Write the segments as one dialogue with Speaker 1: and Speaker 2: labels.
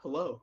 Speaker 1: Hello.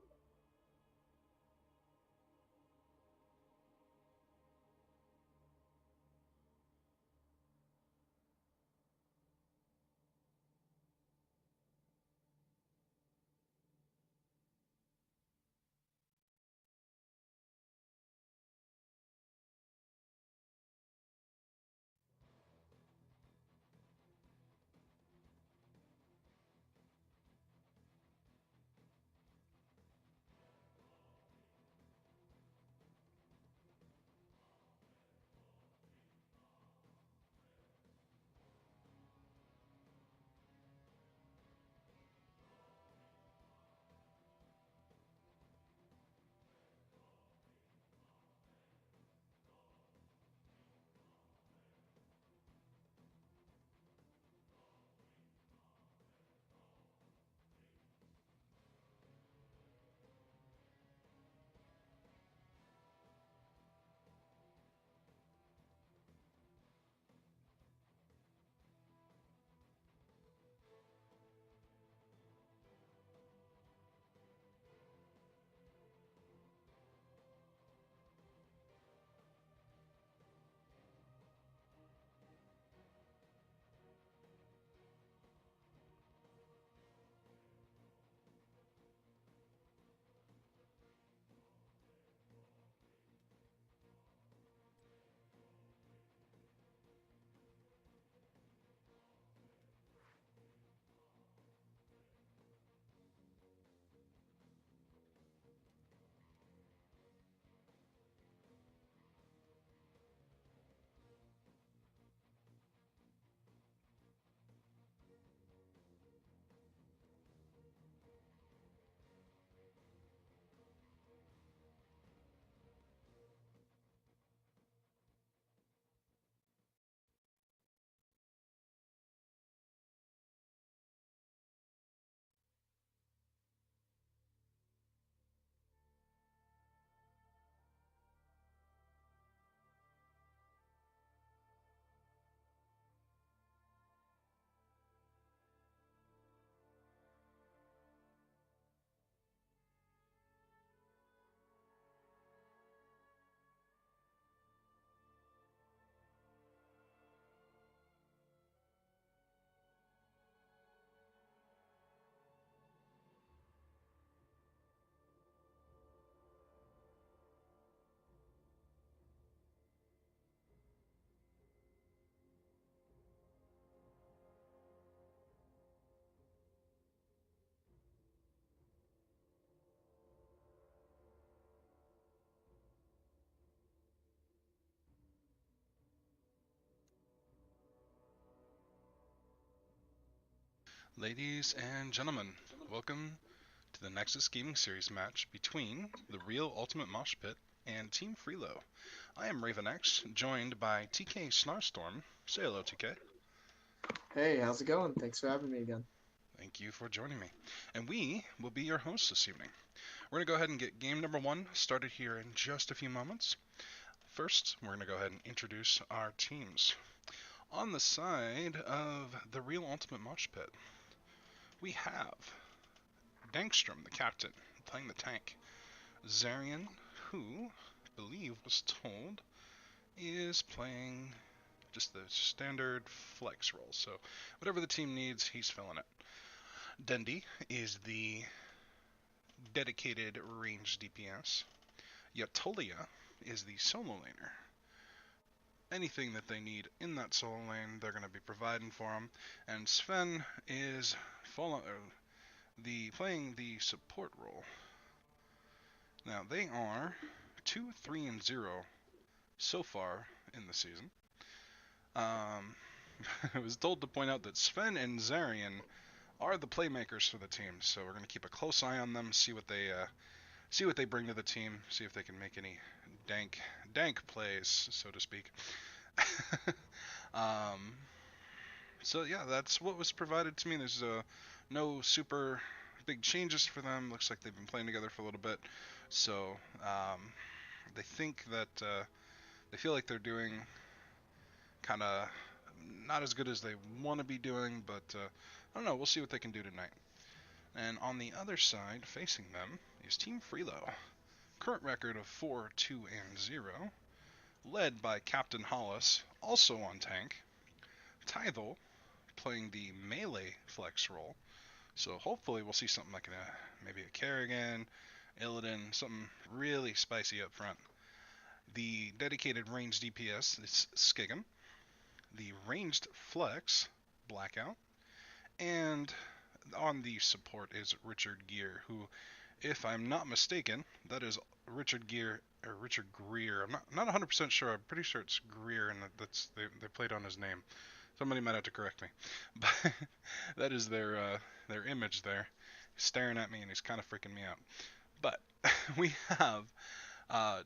Speaker 2: Ladies and gentlemen, welcome to the Nexus Gaming Series match between the Real Ultimate Mosh Pit and Team Freelo. I am RavenX, joined by TK Snarstorm. Say hello, TK.
Speaker 1: Hey, how's it going? Thanks for having me again.
Speaker 2: Thank you for joining me. And we will be your hosts this evening. We're going to go ahead and get game number one started here in just a few moments. First, we're going to go ahead and introduce our teams. On the side of the Real Ultimate Mosh Pit, we have Dankstrom, the captain, playing the tank. Zarian, who I believe was told is playing just the standard flex role. So whatever the team needs, he's filling it. Dendi is the dedicated range DPS. Yatolia is the solo laner. Anything that they need in that solo lane, they're going to be providing for them. And Sven is playing the support role. Now they are 2-3-0 so far in the season. I was told to point out that Sven and Zarian are the playmakers for the team, so we're going to keep a close eye on them, see what they bring to the team, see if they can make any dank plays, so to speak. um, so yeah, that's what was provided to me. There's no super big changes for them. Looks like they've been playing together for a little bit, so they think that they feel like they're doing kind of not as good as they want to be doing, but I don't know. We'll see what they can do tonight. And on the other side, facing them, is Team Freelo. Current record of 4-2-0, led by Captain Hollis, also on tank. Tithel playing the melee flex role. So hopefully we'll see something like maybe a Kerrigan, Illidan, something really spicy up front. The dedicated ranged DPS is Skiggum. The ranged flex, Blackout. And on the support is Richard Gere, who, if I'm not mistaken, that is Richard Gere or Richard Greer. I'm not 100% sure. I'm pretty sure it's Greer, and they played on his name. Somebody might have to correct me, but that is their image there, staring at me, and he's kind of freaking me out. But we have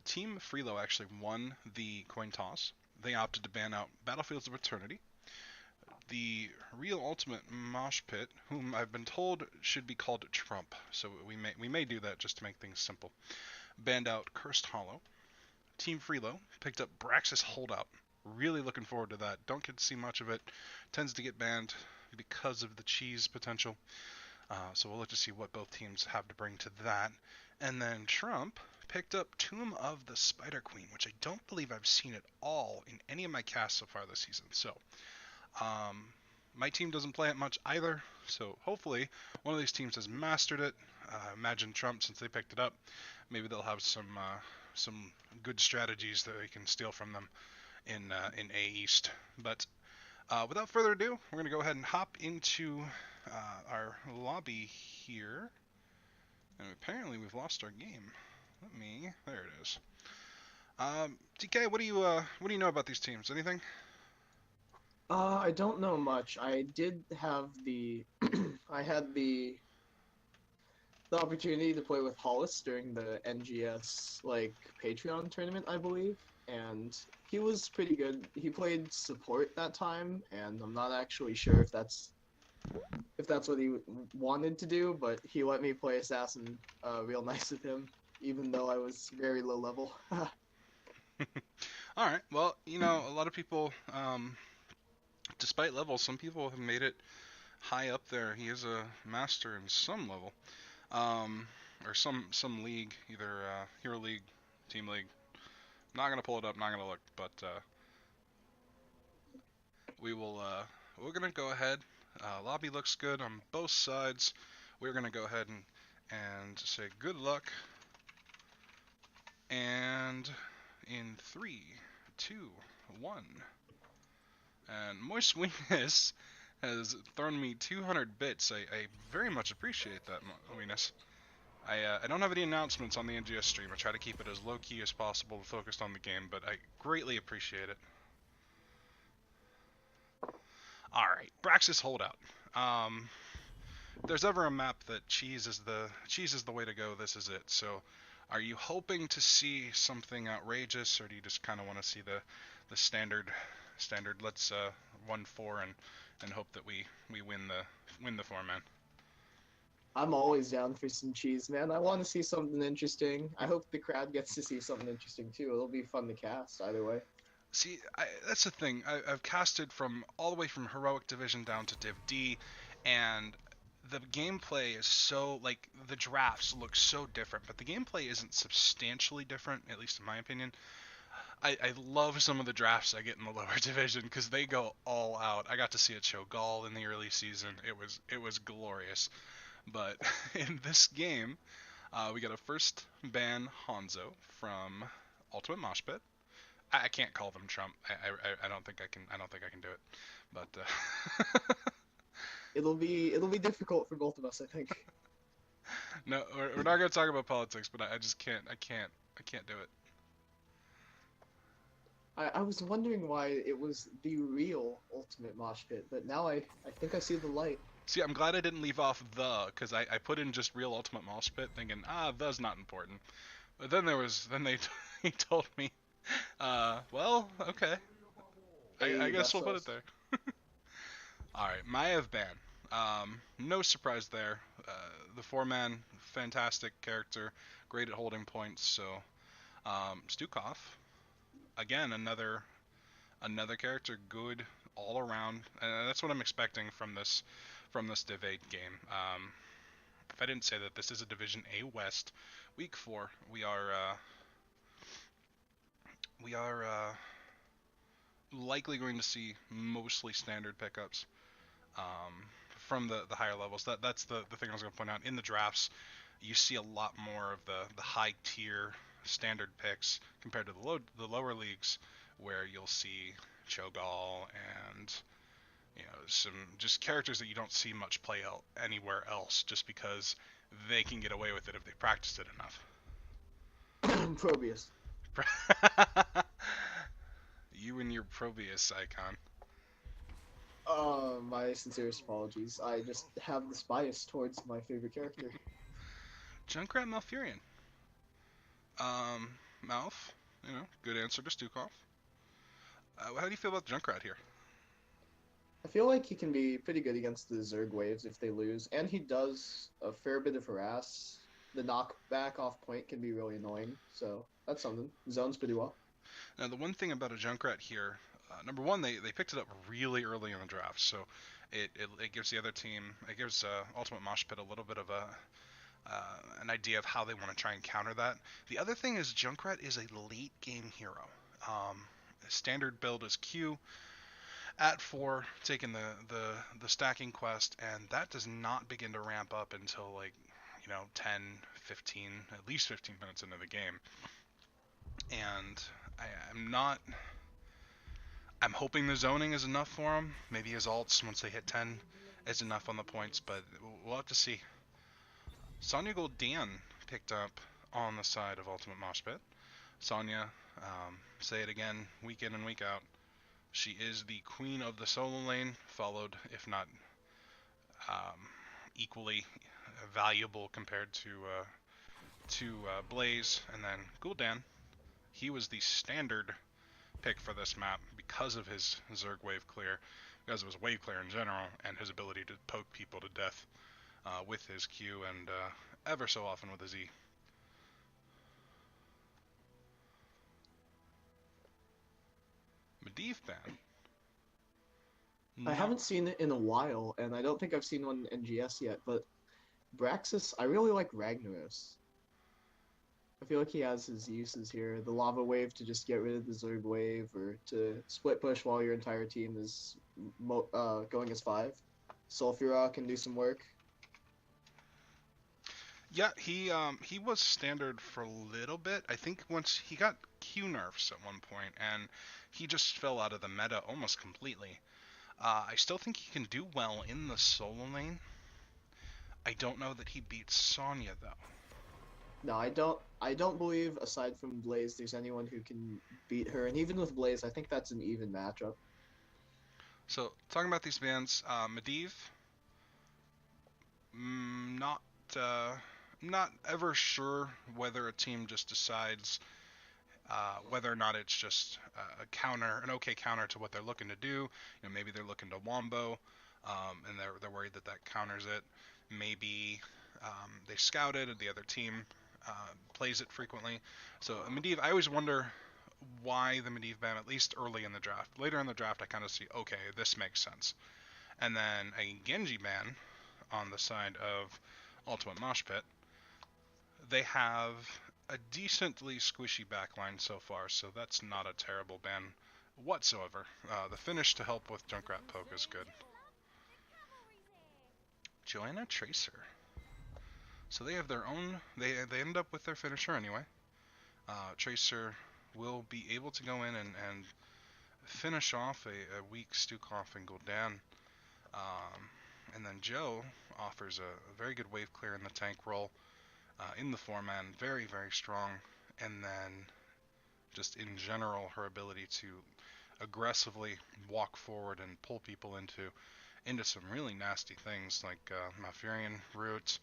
Speaker 2: Team Freelo actually won the coin toss. They opted to ban out Battlefields of Eternity. The real ultimate mosh pit, whom I've been told should be called Trump, so we may do that just to make things simple. Banned out Cursed Hollow. Team Freelo picked up Braxis Holdout. Really looking forward to that. Don't get to see much of it. Tends to get banned because of the cheese potential. So we'll look to see what both teams have to bring to that. And then Trump picked up Tomb of the Spider Queen, which I don't believe I've seen at all in any of my casts so far this season. So my team doesn't play it much either. So hopefully one of these teams has mastered it. Imagine Trump, since they picked it up, maybe they'll have some good strategies that they can steal from them in A East. But without further ado, we're going to go ahead and hop into our lobby here. And apparently we've lost our game. There it is. DK, what do you know about these teams? Anything?
Speaker 1: I don't know much. I did have I had the opportunity to play with Hollis during the NGS Patreon tournament, I believe, and he was pretty good. He played support that time, and I'm not actually sure if that's what he wanted to do, but he let me play assassin real nice with him, even though I was very low level.
Speaker 2: All right. Well, a lot of people, despite levels, some people have made it high up there. He is a master in some level, or some league, either Hero League, Team League. Not gonna pull it up, not gonna look, but we're gonna go ahead. Lobby looks good on both sides. We're gonna go ahead and say good luck. And in 3, 2, 1. And Moist Weakness has thrown me 200 bits. I very much appreciate that, Weakness. I don't have any announcements on the NGS stream. I try to keep it as low-key as possible, focused on the game, but I greatly appreciate it. Alright, Braxis Holdout. If there's ever a map that cheese is the way to go, this is it. So, are you hoping to see something outrageous, or do you just kind of want to see the standard? Let's 1-4 and hope that we win the 4-man.
Speaker 1: I'm always down for some cheese, man. I want to see something interesting. I hope the crowd gets to see something interesting too. It'll be fun to cast either way.
Speaker 2: See, that's the thing. I've casted from all the way from Heroic Division down to Div D, and the gameplay is so, the drafts look so different, but the gameplay isn't substantially different, at least in my opinion. I love some of the drafts I get in the lower division because they go all out. I got to see a Cho'Gall in the early season. It was glorious. But in this game, we got a first ban Hanzo from Ultimate Mosh Pit. I can't call them Trump. I don't think I can do it. But
Speaker 1: it'll be difficult for both of us, I think.
Speaker 2: No, we're not gonna talk about politics, but I just can't. I can't do it.
Speaker 1: I was wondering why it was the real Ultimate Mosh Pit, but now I think I see the light.
Speaker 2: See, I'm glad I didn't leave off the, because I put in just real Ultimate Mosh Pit, thinking, the's not important. But then he told me, well, okay. I guess we'll put it there. Alright, Maiev ban. No surprise there. The 4-man, fantastic character, great at holding points, so, Stukov, again, another character, good all around, and that's what I'm expecting from this Div 8 game. if I didn't say that, this is a Division A West, Week 4. We are likely going to see mostly standard pickups um, from the higher levels. That's the thing I was going to point out. In the drafts, you see a lot more of the high tier standard picks compared to the lower leagues, where you'll see Cho'Gall and some just characters that you don't see much play out anywhere else, just because they can get away with it if they practiced it
Speaker 1: Probius.
Speaker 2: enough. You and your Probius icon.
Speaker 1: My sincerest apologies. I just have this bias towards my favorite character.
Speaker 2: Junkrat Malfurion. Malf, good answer to Stukov. How do you feel about Junkrat here?
Speaker 1: I feel like he can be pretty good against the Zerg waves if they lose, and he does a fair bit of harass. The knockback off point can be really annoying, so that's something. Zones pretty well.
Speaker 2: Now, the one thing about a Junkrat here, number one, they picked it up really early in the draft, so it gives the other team, it gives Ultimate Mosh Pit a little bit of an idea of how they want to try and counter that. The other thing is Junkrat is a late game hero. Standard build is Q at 4, taking the stacking quest, and that does not begin to ramp up until 10, 15, at least 15 minutes into the game. And I'm hoping the zoning is enough for him. Maybe his ults, once they hit 10, is enough on the points, but we'll have to see. Sonya Goldan picked up on the side of Ultimate Mosh Pit. Sonya, say it again, week in and week out, she is the queen of the solo lane, followed, if not equally valuable compared to Blaze. And then Gul'dan, he was the standard pick for this map because of his Zerg wave clear, because of his wave clear in general, and his ability to poke people to death with his Q and ever so often with his E. Medivh ban.
Speaker 1: I haven't seen it in a while, and I don't think I've seen one in NGS yet, but Braxis, I really like Ragnaros. I feel like he has his uses here. The lava wave to just get rid of the Zerg wave, or to split push while your entire team is going as 5. Sulfura can do some work.
Speaker 2: Yeah, he was standard for a little bit. I think once he got Q nerfs at one point, and he just fell out of the meta almost completely. I still think he can do well in the solo lane. I don't know that he beats Sonya though.
Speaker 1: No, I don't believe, aside from Blaze, there's anyone who can beat her. And even with Blaze, I think that's an even matchup.
Speaker 2: So, talking about these bans, Medivh, not ever sure whether a team just decides whether or not it's just an okay counter to what they're looking to do. Maybe they're looking to wombo, and they're worried that counters it. Maybe they scout it, and the other team plays it frequently. So Medivh, I always wonder why the Medivh ban, at least early in the draft. Later in the draft, I kind of see, okay, this makes sense. And then a Genji ban on the side of Ultimate Mosh Pit. They have a decently squishy backline so far, so that's not a terrible ban whatsoever. The finish to help with Junkrat poke is good. Joanna Tracer. So they have their own, they end up with their finisher anyway. Tracer will be able to go in and finish off a weak Stukov and Gul'dan. And then Joe offers a very good wave clear in the tank role. In the 4-man, very, very strong. And then just in general, her ability to aggressively walk forward and pull people into some really nasty things like Malfurion root,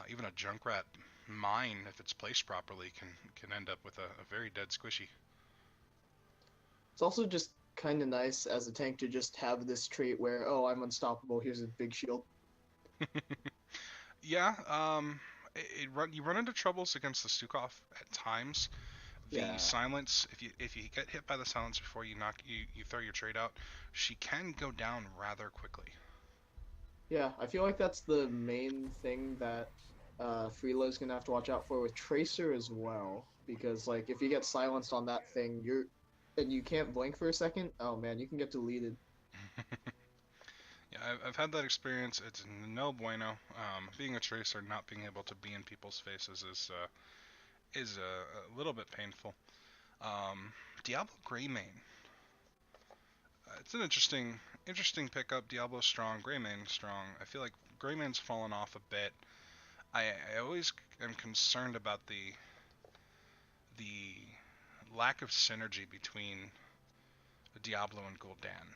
Speaker 2: even a Junkrat mine, if it's placed properly, can end up with a very dead squishy.
Speaker 1: It's also just kind of nice as a tank to just have this trait where, oh, I'm unstoppable, here's a big shield.
Speaker 2: Yeah, you run into troubles against the Stukov at times. The silence, if you get hit by the silence before you throw your trade out, she can go down rather quickly.
Speaker 1: Yeah, I feel like that's the main thing that Freelo's gonna have to watch out for with Tracer as well. Because like if you get silenced on that thing, and you can't blink for a second, oh man, you can get deleted.
Speaker 2: Yeah, I've had that experience. It's no bueno. Being a tracer, not being able to be in people's faces is a little bit painful. Diablo Greymane. It's an interesting pickup. Diablo strong, Greymane strong. I feel like Greymane's fallen off a bit. I always am concerned about the lack of synergy between Diablo and Gul'dan.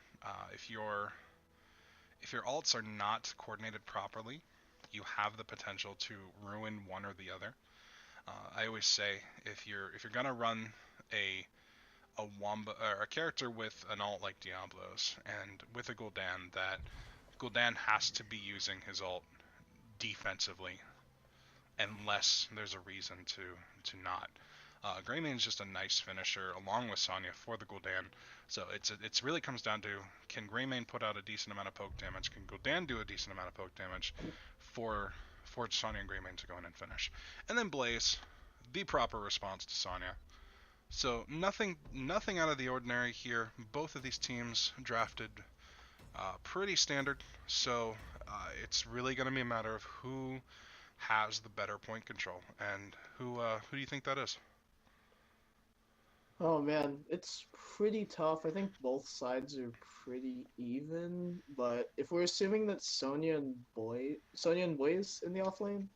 Speaker 2: If your alts are not coordinated properly, you have the potential to ruin one or the other. I always say if you're gonna run a Wamba or a character with an alt like Diablo's and with a Gul'dan, that Gul'dan has to be using his ult defensively unless there's a reason to not. Greymane is just a nice finisher along with Sonya for the Gul'dan. So it's really comes down to, can Greymane put out a decent amount of poke damage? Can Gul'dan do a decent amount of poke damage for Sonya and Greymane to go in and finish? And then Blaze, the proper response to Sonya. So nothing out of the ordinary here. Both of these teams drafted pretty standard. So it's really going to be a matter of who has the better point control, and who do you think that is?
Speaker 1: Oh man, it's pretty tough. I think both sides are pretty even, but if we're assuming that Sonya and Blaze in the offlane,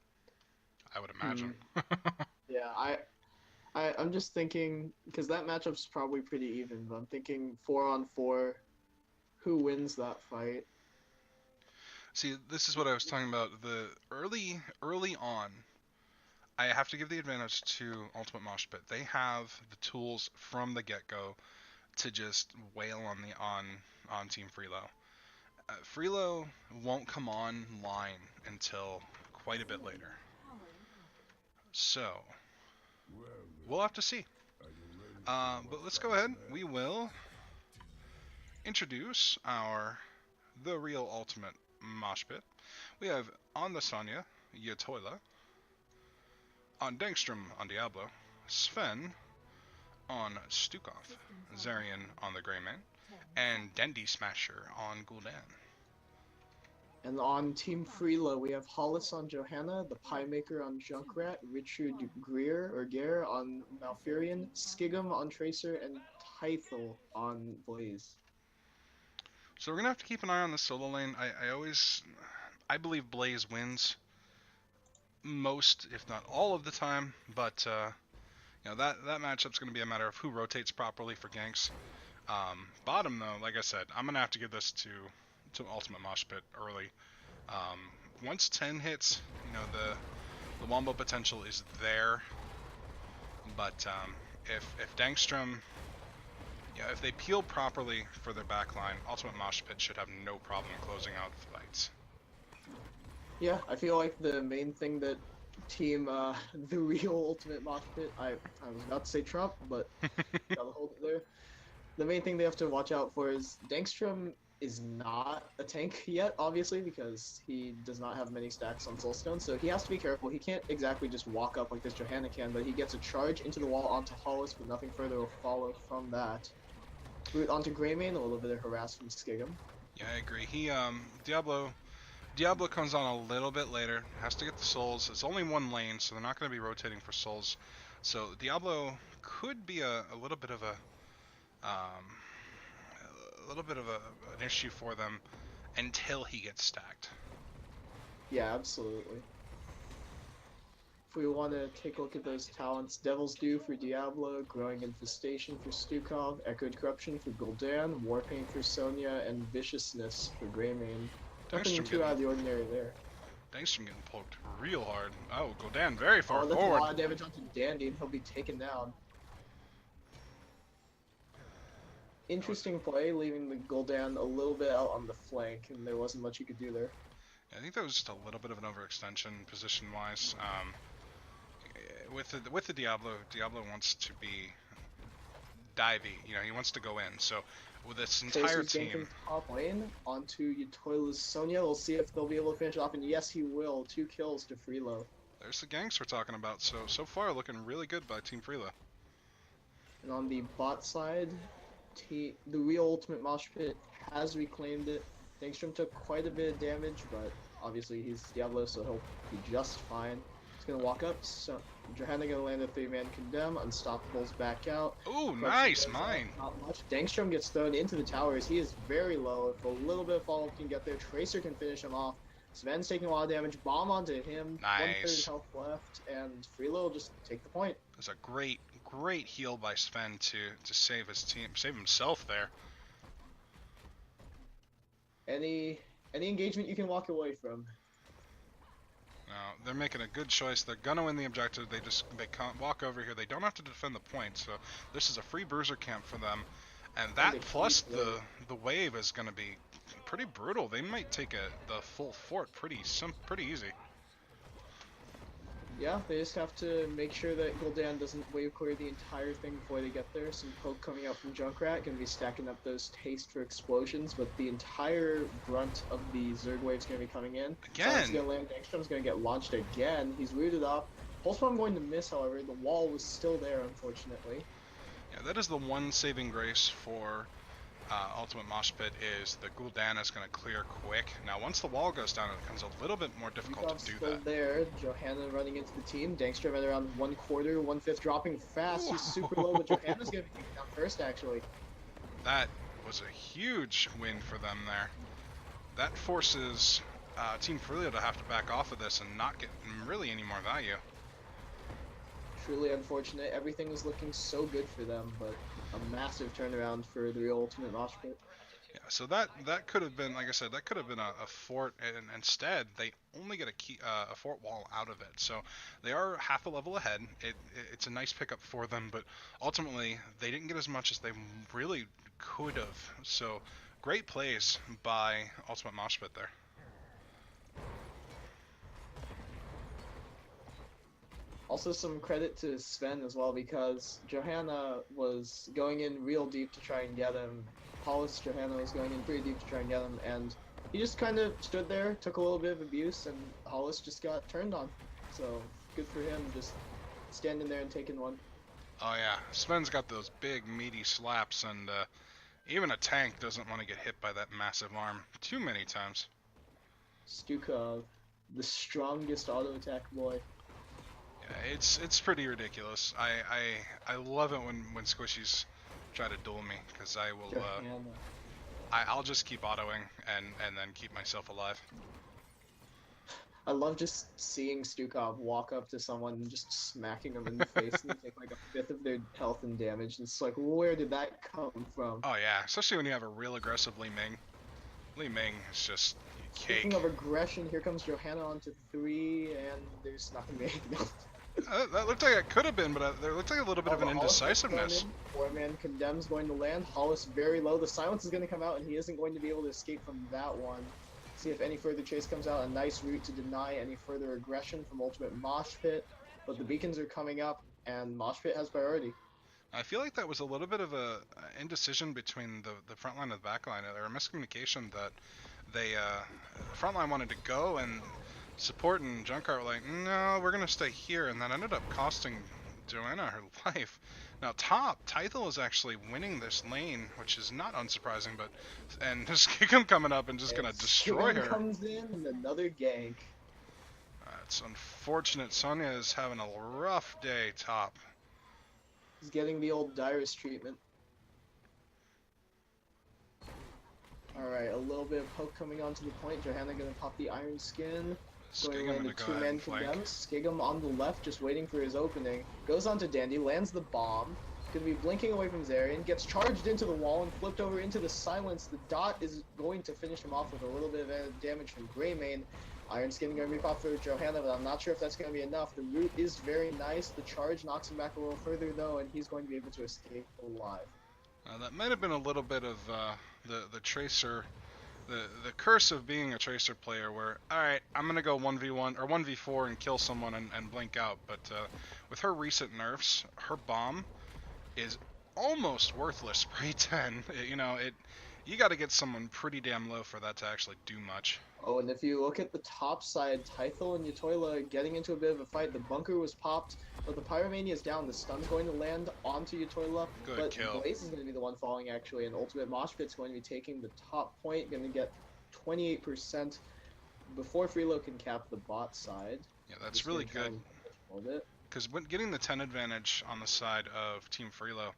Speaker 2: I would
Speaker 1: hmm,
Speaker 2: imagine.
Speaker 1: yeah, I'm just thinking because that matchup's probably pretty even, but I'm thinking 4-on-4, who wins that fight?
Speaker 2: See, this is what I was talking about. The early on, I have to give the advantage to Ultimate Mosh Pit. They have the tools from the get-go to just wail on Team Freelo. Freelo won't come online until quite a bit later. So, we'll have to see. But let's go ahead. We will introduce the real Ultimate Mosh Pit. We have on the Sonya, Yatoila. On Dangstrom on Diablo. Sven on Stukov. Zarian on the Greymane. And Dendy Smasher on Gul'dan.
Speaker 1: And on Team Freelo, we have Hollis on Johanna, the Pie Maker on Junkrat, Richard Gere on Malfurion, Skigum on Tracer, and Tythel on Blaze.
Speaker 2: So we're going to have to keep an eye on the solo lane. I believe Blaze wins most, if not all of the time, but that matchup's going to be a matter of who rotates properly for ganks. Bottom though, like I said, I'm going to have to give this to Ultimate Mosh Pit early. Once 10 hits, the wombo potential is there, but if Dangstrom, if they peel properly for their backline, Ultimate Mosh Pit should have no problem closing out fights.
Speaker 1: Yeah, I feel like the main thing that Team the real Ultimate Mosh Pit, I was about to say Trump, but gotta hold it there. The main thing they have to watch out for is Dangstrom is not a tank yet, obviously, because he does not have many stacks on Soulstone, so he has to be careful. He can't exactly just walk up like this Johanna can, but he gets a charge into the wall onto Hollis, but nothing further will follow from that. Root onto Greymane, a little bit of harass from Skigum.
Speaker 2: Yeah, I agree. He Diablo comes on a little bit later, has to get the souls. It's only one lane, so they're not going to be rotating for souls. So Diablo could be a little bit of an issue for them until he gets stacked.
Speaker 1: Yeah, absolutely. If we want to take a look at those talents, Devil's Due for Diablo, Growing Infestation for Stukov, Echoed Corruption for Gul'dan, Warpaint for Sonya, and Viciousness for Greymane. Nothing too out of the ordinary there.
Speaker 2: Dangstrom getting poked real hard. Oh, Gul'dan very far
Speaker 1: that's
Speaker 2: forward.
Speaker 1: A lot of damage onto Dandy, and he'll be taken down. Interesting play, leaving the Gul'dan a little bit out on the flank, and there wasn't much you could do there.
Speaker 2: I think that was just a little bit of an overextension position-wise. With the Diablo wants to be divey. He wants to go in. So with this entire
Speaker 1: Tracer's ganking
Speaker 2: team.
Speaker 1: top lane onto Utoila's Sonya. We'll see if they'll be able to finish it off, and yes, he will. 2 kills to Freelo.
Speaker 2: There's the ganks we're talking about. So far, looking really good by Team Freelo.
Speaker 1: And on the bot side, the real Ultimate Mosh Pit has reclaimed it. Dangstrom took quite a bit of damage, but obviously he's Diablo, so he'll be just fine. He's gonna walk up, so Johanna gonna land a 3-man condemn. Unstoppable's back out.
Speaker 2: Ooh, nice
Speaker 1: Goes
Speaker 2: mine.
Speaker 1: out, not much. Dangstrom gets thrown into the towers. He is very low. If a little bit of follow-up can get there, Tracer can finish him off. Sven's taking a lot of damage. Bomb onto him.
Speaker 2: Nice.
Speaker 1: 1/3 health left, and Freelo will just take the point.
Speaker 2: That's a great heal by Sven to save his team, save himself there.
Speaker 1: Any engagement you can walk away from.
Speaker 2: No, they're making a good choice. They're gonna win the objective. They can't walk over here. They don't have to defend the point. So this is a free bruiser camp for them, and that plus the wave is gonna be pretty brutal. They might take the full fort pretty easy.
Speaker 1: Yeah, they just have to make sure that Gul'dan doesn't wave clear the entire thing before they get there. Some poke coming out from Junkrat, gonna be stacking up those taste for explosions, but the entire brunt of the Zerg wave's gonna be coming in.
Speaker 2: Again!
Speaker 1: Gonna land, Dangstrom's gonna get launched again. He's rooted up. Pulse bomb going to miss, however. The wall was still there, unfortunately.
Speaker 2: Yeah, that is the one saving grace for Ultimate Mosh Pit is the Gul'dan is going to clear quick. Now, once the wall goes down, it becomes a little bit more difficult to do that.
Speaker 1: There, Johanna running into the team. Dangstrom at around 1/4, 1/5, dropping fast. He's super low, but Johanna's going to be taken down first, actually.
Speaker 2: That was a huge win for them there. That forces Team Freelio to have to back off of this and not get really any more value.
Speaker 1: Truly unfortunate. Everything was looking so good for them, but a massive turnaround for the real Ultimate Mosh Pit.
Speaker 2: Yeah, so that could have been, like I said, that could have been a fort, and instead they only get a fort wall out of it. So they are half a level ahead. It's a nice pickup for them, but ultimately they didn't get as much as they really could have. So great plays by Ultimate Mosh Pit there.
Speaker 1: Also some credit to Sven as well, because Johanna was going in real deep to try and get him. Hollis Johanna was going in pretty deep to try and get him, and he just kind of stood there, took a little bit of abuse, and Hollis just got turned on. So good for him, just standing there and taking one.
Speaker 2: Oh yeah, Sven's got those big meaty slaps, and even a tank doesn't want to get hit by that massive arm too many times.
Speaker 1: Stukov, the strongest auto attack boy.
Speaker 2: Yeah, it's pretty ridiculous. I love it when squishies try to duel me, because I will I'll just keep autoing and then keep myself alive.
Speaker 1: I love just seeing Stukov walk up to someone and just smacking them in the face and they take like 1/5 of their health and damage. It's like, where did that come from?
Speaker 2: Oh yeah, especially when you have a real aggressive Li Ming. Li Ming is just cake.
Speaker 1: Speaking of aggression, here comes Johanna onto 3, and there's not gonna be anything else.
Speaker 2: That looked like it could have been, but there looked like a little bit of an indecisiveness.
Speaker 1: 4-man condemns going to land. Hollis very low. The silence is going to come out, and he isn't going to be able to escape from that one. See if any further chase comes out. A nice route to deny any further aggression from Ultimate Mosh Pit. But the beacons are coming up, and Mosh Pit has priority.
Speaker 2: I feel like that was a little bit of a indecision between the front line and the back line. There a miscommunication that they the front line wanted to go, and Support and Junkrat were like, no, we're going to stay here, and that ended up costing Joanna her life. Now top, Tythel is actually winning this lane, which is not unsurprising, and there's Skigum coming up and just going to destroy her.
Speaker 1: Comes in and another gank.
Speaker 2: It's unfortunate. Sonya is having a rough day top.
Speaker 1: He's getting the old Dyrus treatment. Alright, a little bit of poke coming onto the point. Johanna going to pop the Iron Skin. Going to land a 2-man condemn. Skigum on the left, just waiting for his opening. Goes on to Dandy, lands the bomb. Going to be blinking away from Zarian. Gets charged into the wall and flipped over into the silence. The dot is going to finish him off with a little bit of damage from Greymane. Iron Skin going to be popped for Johanna, but I'm not sure if that's going to be enough. The route is very nice. The charge knocks him back a little further, though, and he's going to be able to escape alive.
Speaker 2: That might have been a little bit of the Tracer... The curse of being a Tracer player where, alright, I'm going to go 1v1 or 1v4 and kill someone and blink out, but with her recent nerfs, her bomb is almost worthless spray 10. You got to get someone pretty damn low for that to actually do much.
Speaker 1: Oh, and if you look at the top side, Tythel and Utoila getting into a bit of a fight. The bunker was popped, but the Pyromania is down. The stun's going to land onto Utoila,
Speaker 2: Good
Speaker 1: but
Speaker 2: kill.
Speaker 1: Blaze is going to be the one falling, actually, and Ultimate Mosh Pit's going to be taking the top point, going to get 28% before Freelo can cap the bot side.
Speaker 2: Yeah, that's really good.
Speaker 1: Because
Speaker 2: getting the 10 advantage on the side of Team Freelo,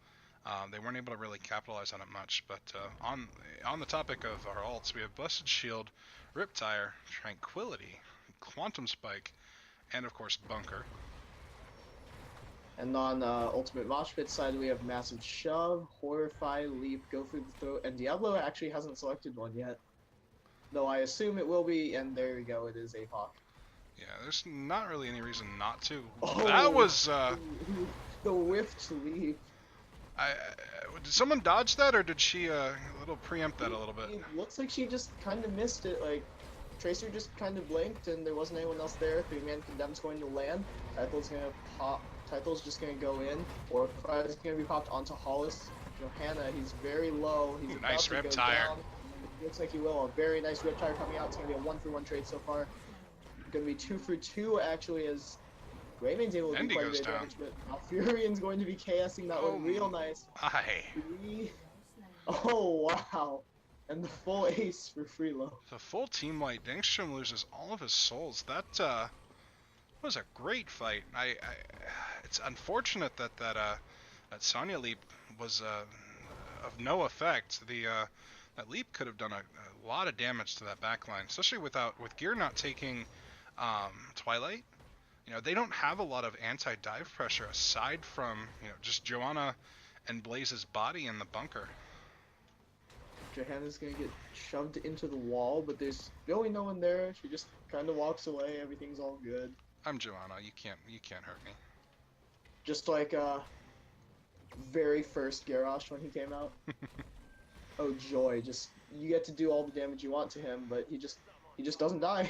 Speaker 2: they weren't able to really capitalize on it much. But on the topic of our ults, we have Blessed Shield, Riptire, Tranquility, Quantum Spike, and of course Bunker.
Speaker 1: And on Ultimate Mosh Pit side, we have Massive Shove, Horrify, Leap, Go Through the Throat, and Diablo actually hasn't selected one yet. Though I assume it will be, and there we go, it is APOC.
Speaker 2: Yeah, there's not really any reason not to.
Speaker 1: Oh,
Speaker 2: that was
Speaker 1: the whiffed leap.
Speaker 2: Did someone dodge that, or did she little preempt that a little bit?
Speaker 1: It looks like she just kind of missed it. Like Tracer just kind of blinked, and there wasn't anyone else there. 3-man Condemn's going to land. Title's gonna pop. Title's just gonna go in, or is gonna be popped onto Hollis. Johanna, he's very low. He's about
Speaker 2: nice
Speaker 1: to go
Speaker 2: Riptire.
Speaker 1: down. Looks like he will. A very nice Riptire coming out. It's gonna be a 1-for-1 trade so far. Gonna be 2-for-2 actually, as Grayman's able to do quite a bit of damage, but Malfurion's going to be KSing that one real nice. Oh wow. And the full ace for Freelo.
Speaker 2: The full team wipe. Dangstrom loses all of his souls. That was a great fight. It's unfortunate that Sonya leap was of no effect. That leap could have done a lot of damage to that backline, especially with Gear not taking Twilight. They don't have a lot of anti-dive pressure aside from just Joanna and Blaze's body in the bunker.
Speaker 1: Johanna's gonna get shoved into the wall, but there's really no one there. She just kind of walks away. Everything's all good.
Speaker 2: I'm Joanna. You can't hurt me.
Speaker 1: Just like very first Garrosh when he came out. Oh joy! Just you get to do all the damage you want to him, but he just doesn't die.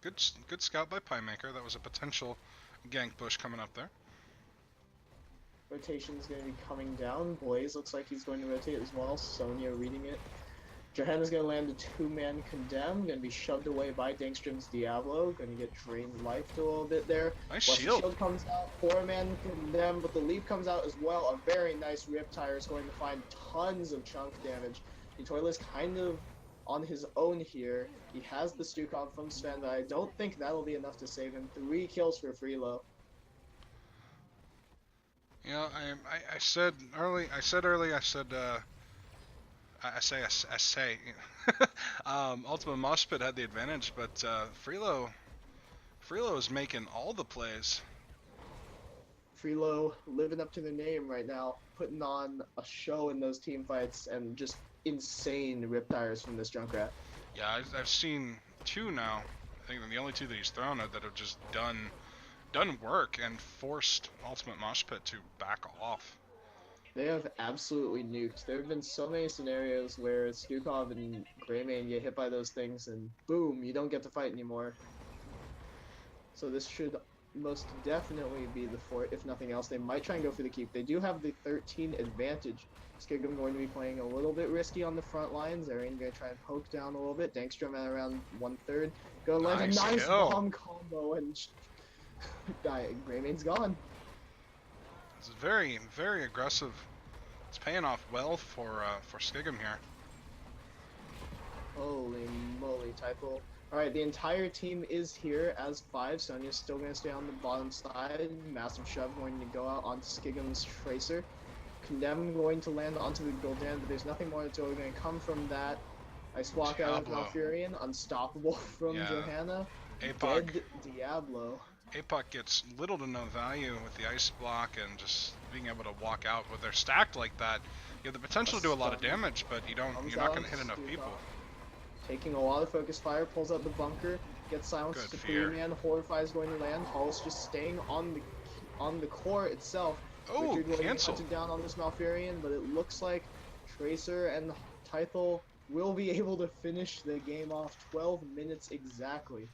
Speaker 2: Good scout by Piemaker. That was a potential gank push coming up there.
Speaker 1: Rotation's going to be coming down. Blaze looks like he's going to rotate as well. Sonya reading it. Johanna's going to land a 2-man Condemn. Going to be shoved away by Dangstrom's Diablo. Going to get drained life a little bit there.
Speaker 2: Nice
Speaker 1: shield comes out. 4-man Condemn, but the leap comes out as well. A very nice Riptire is going to find tons of chunk damage. Utoila's kind of on his own here. He has the Stukov from Sven, but I don't think that'll be enough to save him. 3 kills for Freelo.
Speaker 2: I said early. Ultimate Mosh Pit had the advantage, but Freelo is making all the plays.
Speaker 1: Freelo living up to their name right now, putting on a show in those team fights, and just insane Riptires from this Junkrat.
Speaker 2: Yeah, I've seen 2 now. I think the only 2 that he's thrown that have just done work and forced Ultimate Mosh Pit to back off.
Speaker 1: They have absolutely nuked. There have been so many scenarios where Stukov and Greymane get hit by those things and boom, you don't get to fight anymore. So this should most definitely be the fort, if nothing else. They might try and go for the keep. They do have the 13 advantage. Skigum going to be playing a little bit risky on the front lines. Arian going to try and poke down a little bit. Dangstrom at around 1/3. Going to land a nice bomb combo, and Greymane's gone.
Speaker 2: It's very, very aggressive. It's paying off well for Skigum here.
Speaker 1: Holy moly, Typhoon. Alright, the entire team is here as 5. Sonya's still going to stay on the bottom side. Massive Shove going to go out onto Skigum's Tracer. Condemn going to land onto the Gul'dan, but there's nothing more that's really going to come from that. Ice Walk out of Malfurion. Unstoppable from Johanna. Dead Diablo.
Speaker 2: APOC gets little to no value with the ice block and just being able to walk out when they're stacked like that. You have the potential to do a lot of damage, but you're not going to hit enough people.
Speaker 1: Taking a lot of focus fire, pulls out the bunker, gets silenced to 3-man. Horrify is going to land. Hollis just staying on the core itself.
Speaker 2: Oh,
Speaker 1: cancel. Hunted down on this Malfurion, but it looks like Tracer and Tythel will be able to finish the game off 12 minutes exactly.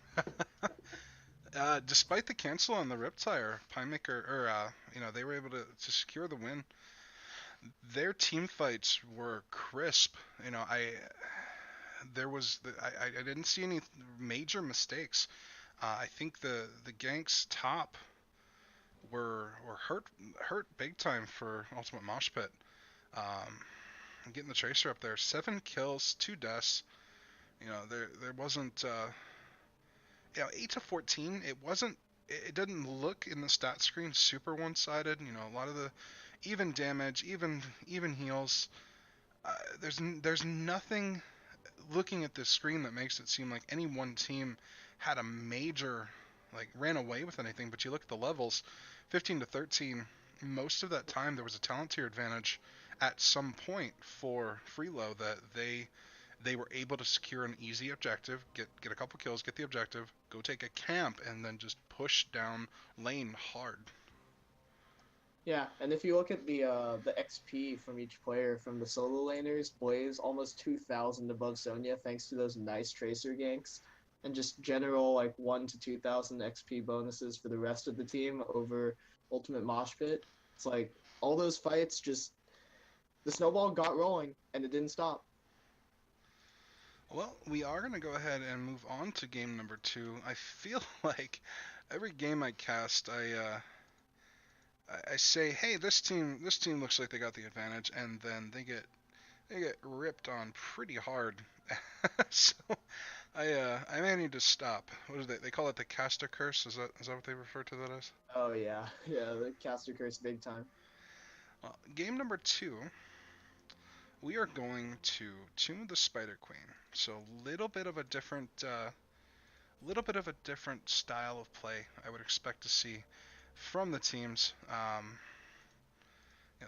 Speaker 2: Despite the cancel on the Riptire, Piemaker, they were able to secure the win. Their team fights were crisp. You know, I didn't see any major mistakes. I think the ganks top were hurt big time for Ultimate Mosh Pit. Um, Getting the Tracer up there, 7 kills, 2 deaths. You know, there wasn't 8 to 14. It wasn't. It didn't look in the stat screen super one-sided. You know, a lot of the even damage, even heals. There's nothing looking at this screen that makes it seem like any one team had a major like ran away with anything. But you look at the levels, 15 to 13. Most of that time there was a talent tier advantage at some point for Freelo that they were able to secure an easy objective, get a couple kills, get the objective, go take a camp, and then just push down lane hard.
Speaker 1: Yeah, and if you look at the XP from each player from the solo laners, Blaze almost 2,000 above Sonya thanks to those nice tracer ganks, and just general like 1 to 2,000 XP bonuses for the rest of the team over Ultimate Mosh Pit. It's like all those fights just the snowball got rolling and it didn't stop.
Speaker 2: Well, we are going to go ahead and move on to game number 2. I feel like every game I cast, I say, hey, this team looks like they got the advantage, and then they get ripped on pretty hard. So I may need to stop. What is it? They call it the caster curse. Is that what they refer to that as?
Speaker 1: Oh yeah, yeah, the caster curse big time.
Speaker 2: Game number 2, we are going to Tune the Spider Queen. So little bit of a different style of play I would expect to see from the teams.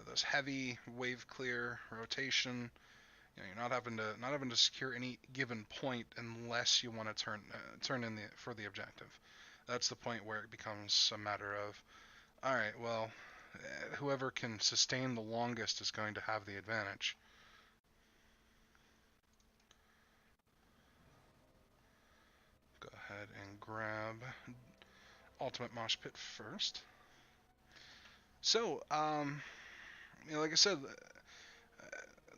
Speaker 2: Those heavy wave clear rotation. You're not having to secure any given point unless you want to turn in for the objective. That's the point where it becomes a matter of, all right, well, whoever can sustain the longest is going to have the advantage. Go ahead and grab Ultimate Mosh Pit first. So, like I said,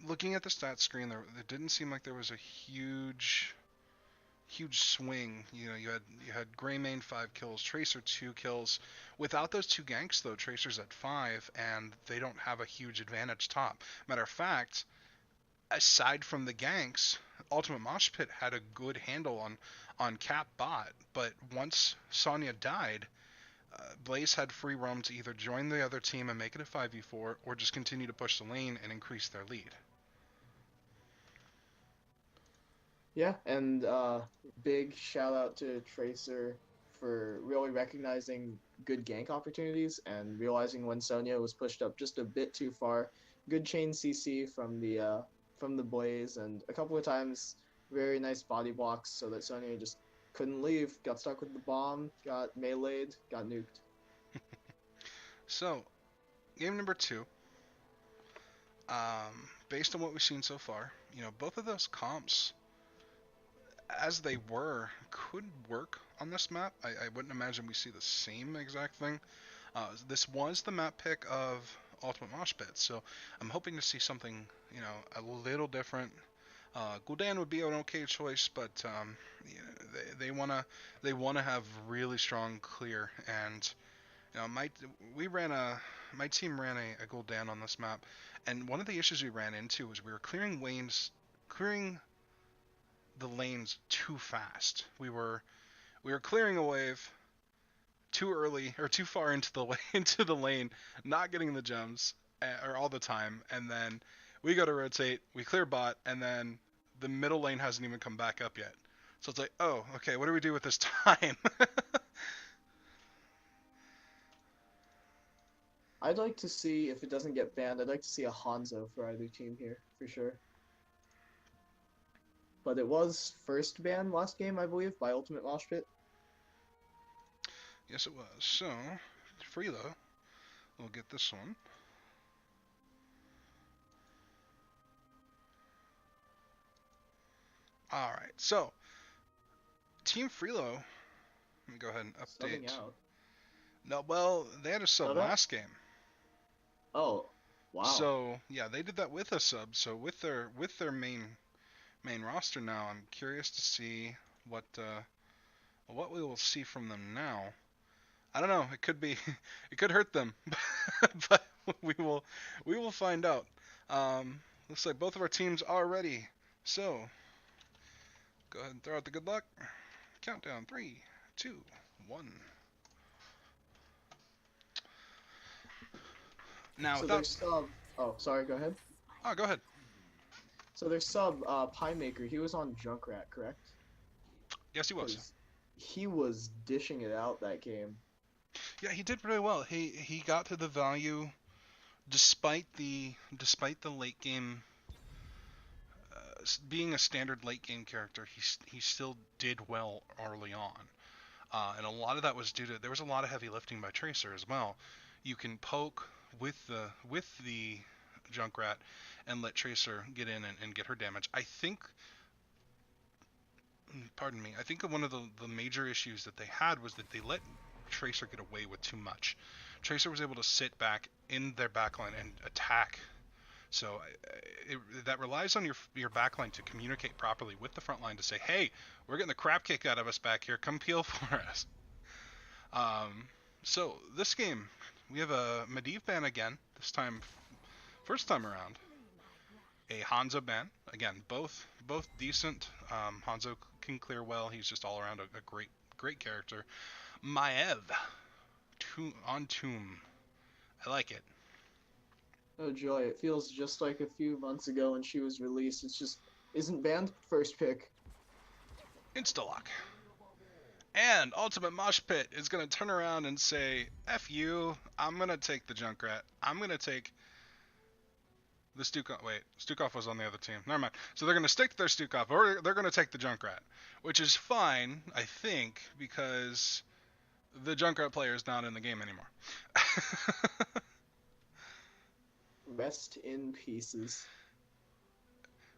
Speaker 2: looking at the stats screen, there it didn't seem like there was a huge swing. You had Greymane 5 kills, Tracer 2 kills. Without those 2 ganks though, Tracer's at 5, and they don't have a huge advantage top. Matter of fact, aside from the ganks, Ultimate Mosh Pit had a good handle on cap bot, but once Sonya died, Blaze had free roam to either join the other team and make it a 5v4, or just continue to push the lane and increase their lead.
Speaker 1: Yeah, and big shout out to Tracer for really recognizing good gank opportunities and realizing when Sonya was pushed up just a bit too far. Good chain CC from the Blaze, and a couple of times very nice body blocks so that Sonya just couldn't leave. Got stuck with the bomb, got meleeed, got nuked.
Speaker 2: So, game number 2. Based on what we've seen so far, both of those comps, as they were, could work on this map. I wouldn't imagine we see the same exact thing. This was the map pick of Ultimate Mosh Pit, so I'm hoping to see something, a little different. Gul'dan would be an okay choice, but they wanna have really strong clear, and my team ran a Gul'dan on this map, and one of the issues we ran into was we were clearing the lanes too fast. We were clearing a wave too early or too far into the lane, not getting the gems or all the time, and then we go to rotate, we clear bot, and then the middle lane hasn't even come back up yet. So it's like, oh, okay, what do we do with this time?
Speaker 1: I'd like to see, if it doesn't get banned, I'd like to see a Hanzo for either team here, for sure. But it was first banned last game, I believe, by Ultimate Mosh Pit.
Speaker 2: Yes, it was. So, Freelo will get this one. Alright, so, Team Freelo, let me go ahead and update.
Speaker 1: Subbing out.
Speaker 2: No, well, they had a sub last game.
Speaker 1: Oh. Wow.
Speaker 2: So yeah, they did that with a sub. So with their main roster now, I'm curious to see what we will see from them now. I don't know. It could be it could hurt them, but we will we will find out. Looks like both of our teams are ready. So go ahead and throw out the good luck. Countdown: 3, 2, 1. Now
Speaker 1: So
Speaker 2: without
Speaker 1: their sub. Oh, sorry. Go ahead.
Speaker 2: oh, go ahead.
Speaker 1: So their sub, Pie Maker, he was on Junkrat, correct?
Speaker 2: Yes, he was.
Speaker 1: Because he was dishing it out that game.
Speaker 2: Yeah, he did really well. He got to the value despite the late game being a standard late game character. He still did well early on. And a lot of that was due to there was a lot of heavy lifting by Tracer as well. You can poke with the Junkrat and let Tracer get in and get her damage. I think, pardon me, I think one of the major issues that they had was that they let Tracer get away with too much. Tracer was able to sit back in their backline and attack. So that relies on your backline to communicate properly with the front line to say, hey, we're getting the crap kicked out of us back here. Come peel for us. So this game, we have a Medivh ban again. This time, first time around, a Hanzo ban. Again, both decent. Hanzo can clear well. He's just all around a great character. Maiev on Tomb. I like it.
Speaker 1: Oh joy, it feels just like a few months ago when she was released. It's just isn't banned first pick.
Speaker 2: Instalock. And Ultimate Mosh Pit is going to turn around and say, F you, I'm going to take the Junkrat. I'm going to take the Stukov. Wait, Stukov was on the other team. Never mind. So they're going to stick to their Stukov, or they're going to take the Junkrat. Which is fine, I think, because the Junkrat player is not in the game anymore.
Speaker 1: Rest in pieces.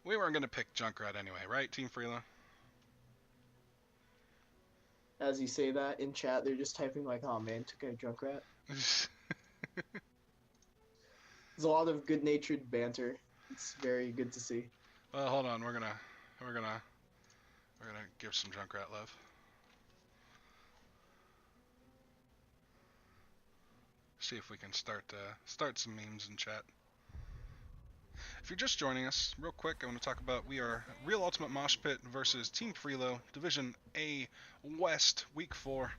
Speaker 2: We weren't going to pick Junkrat anyway, right, Team Freelo?
Speaker 1: As you say that in chat, they're just typing like, "Oh man, took a Junkrat." There's a lot of good-natured banter. It's very good to see.
Speaker 2: Well, hold on. We're gonna give some Junkrat love. See if we can start some memes in chat. If you're just joining us, real quick, I want to talk about we are Real Ultimate Mosh Pit versus Team Freelo, Division A West, Week 4.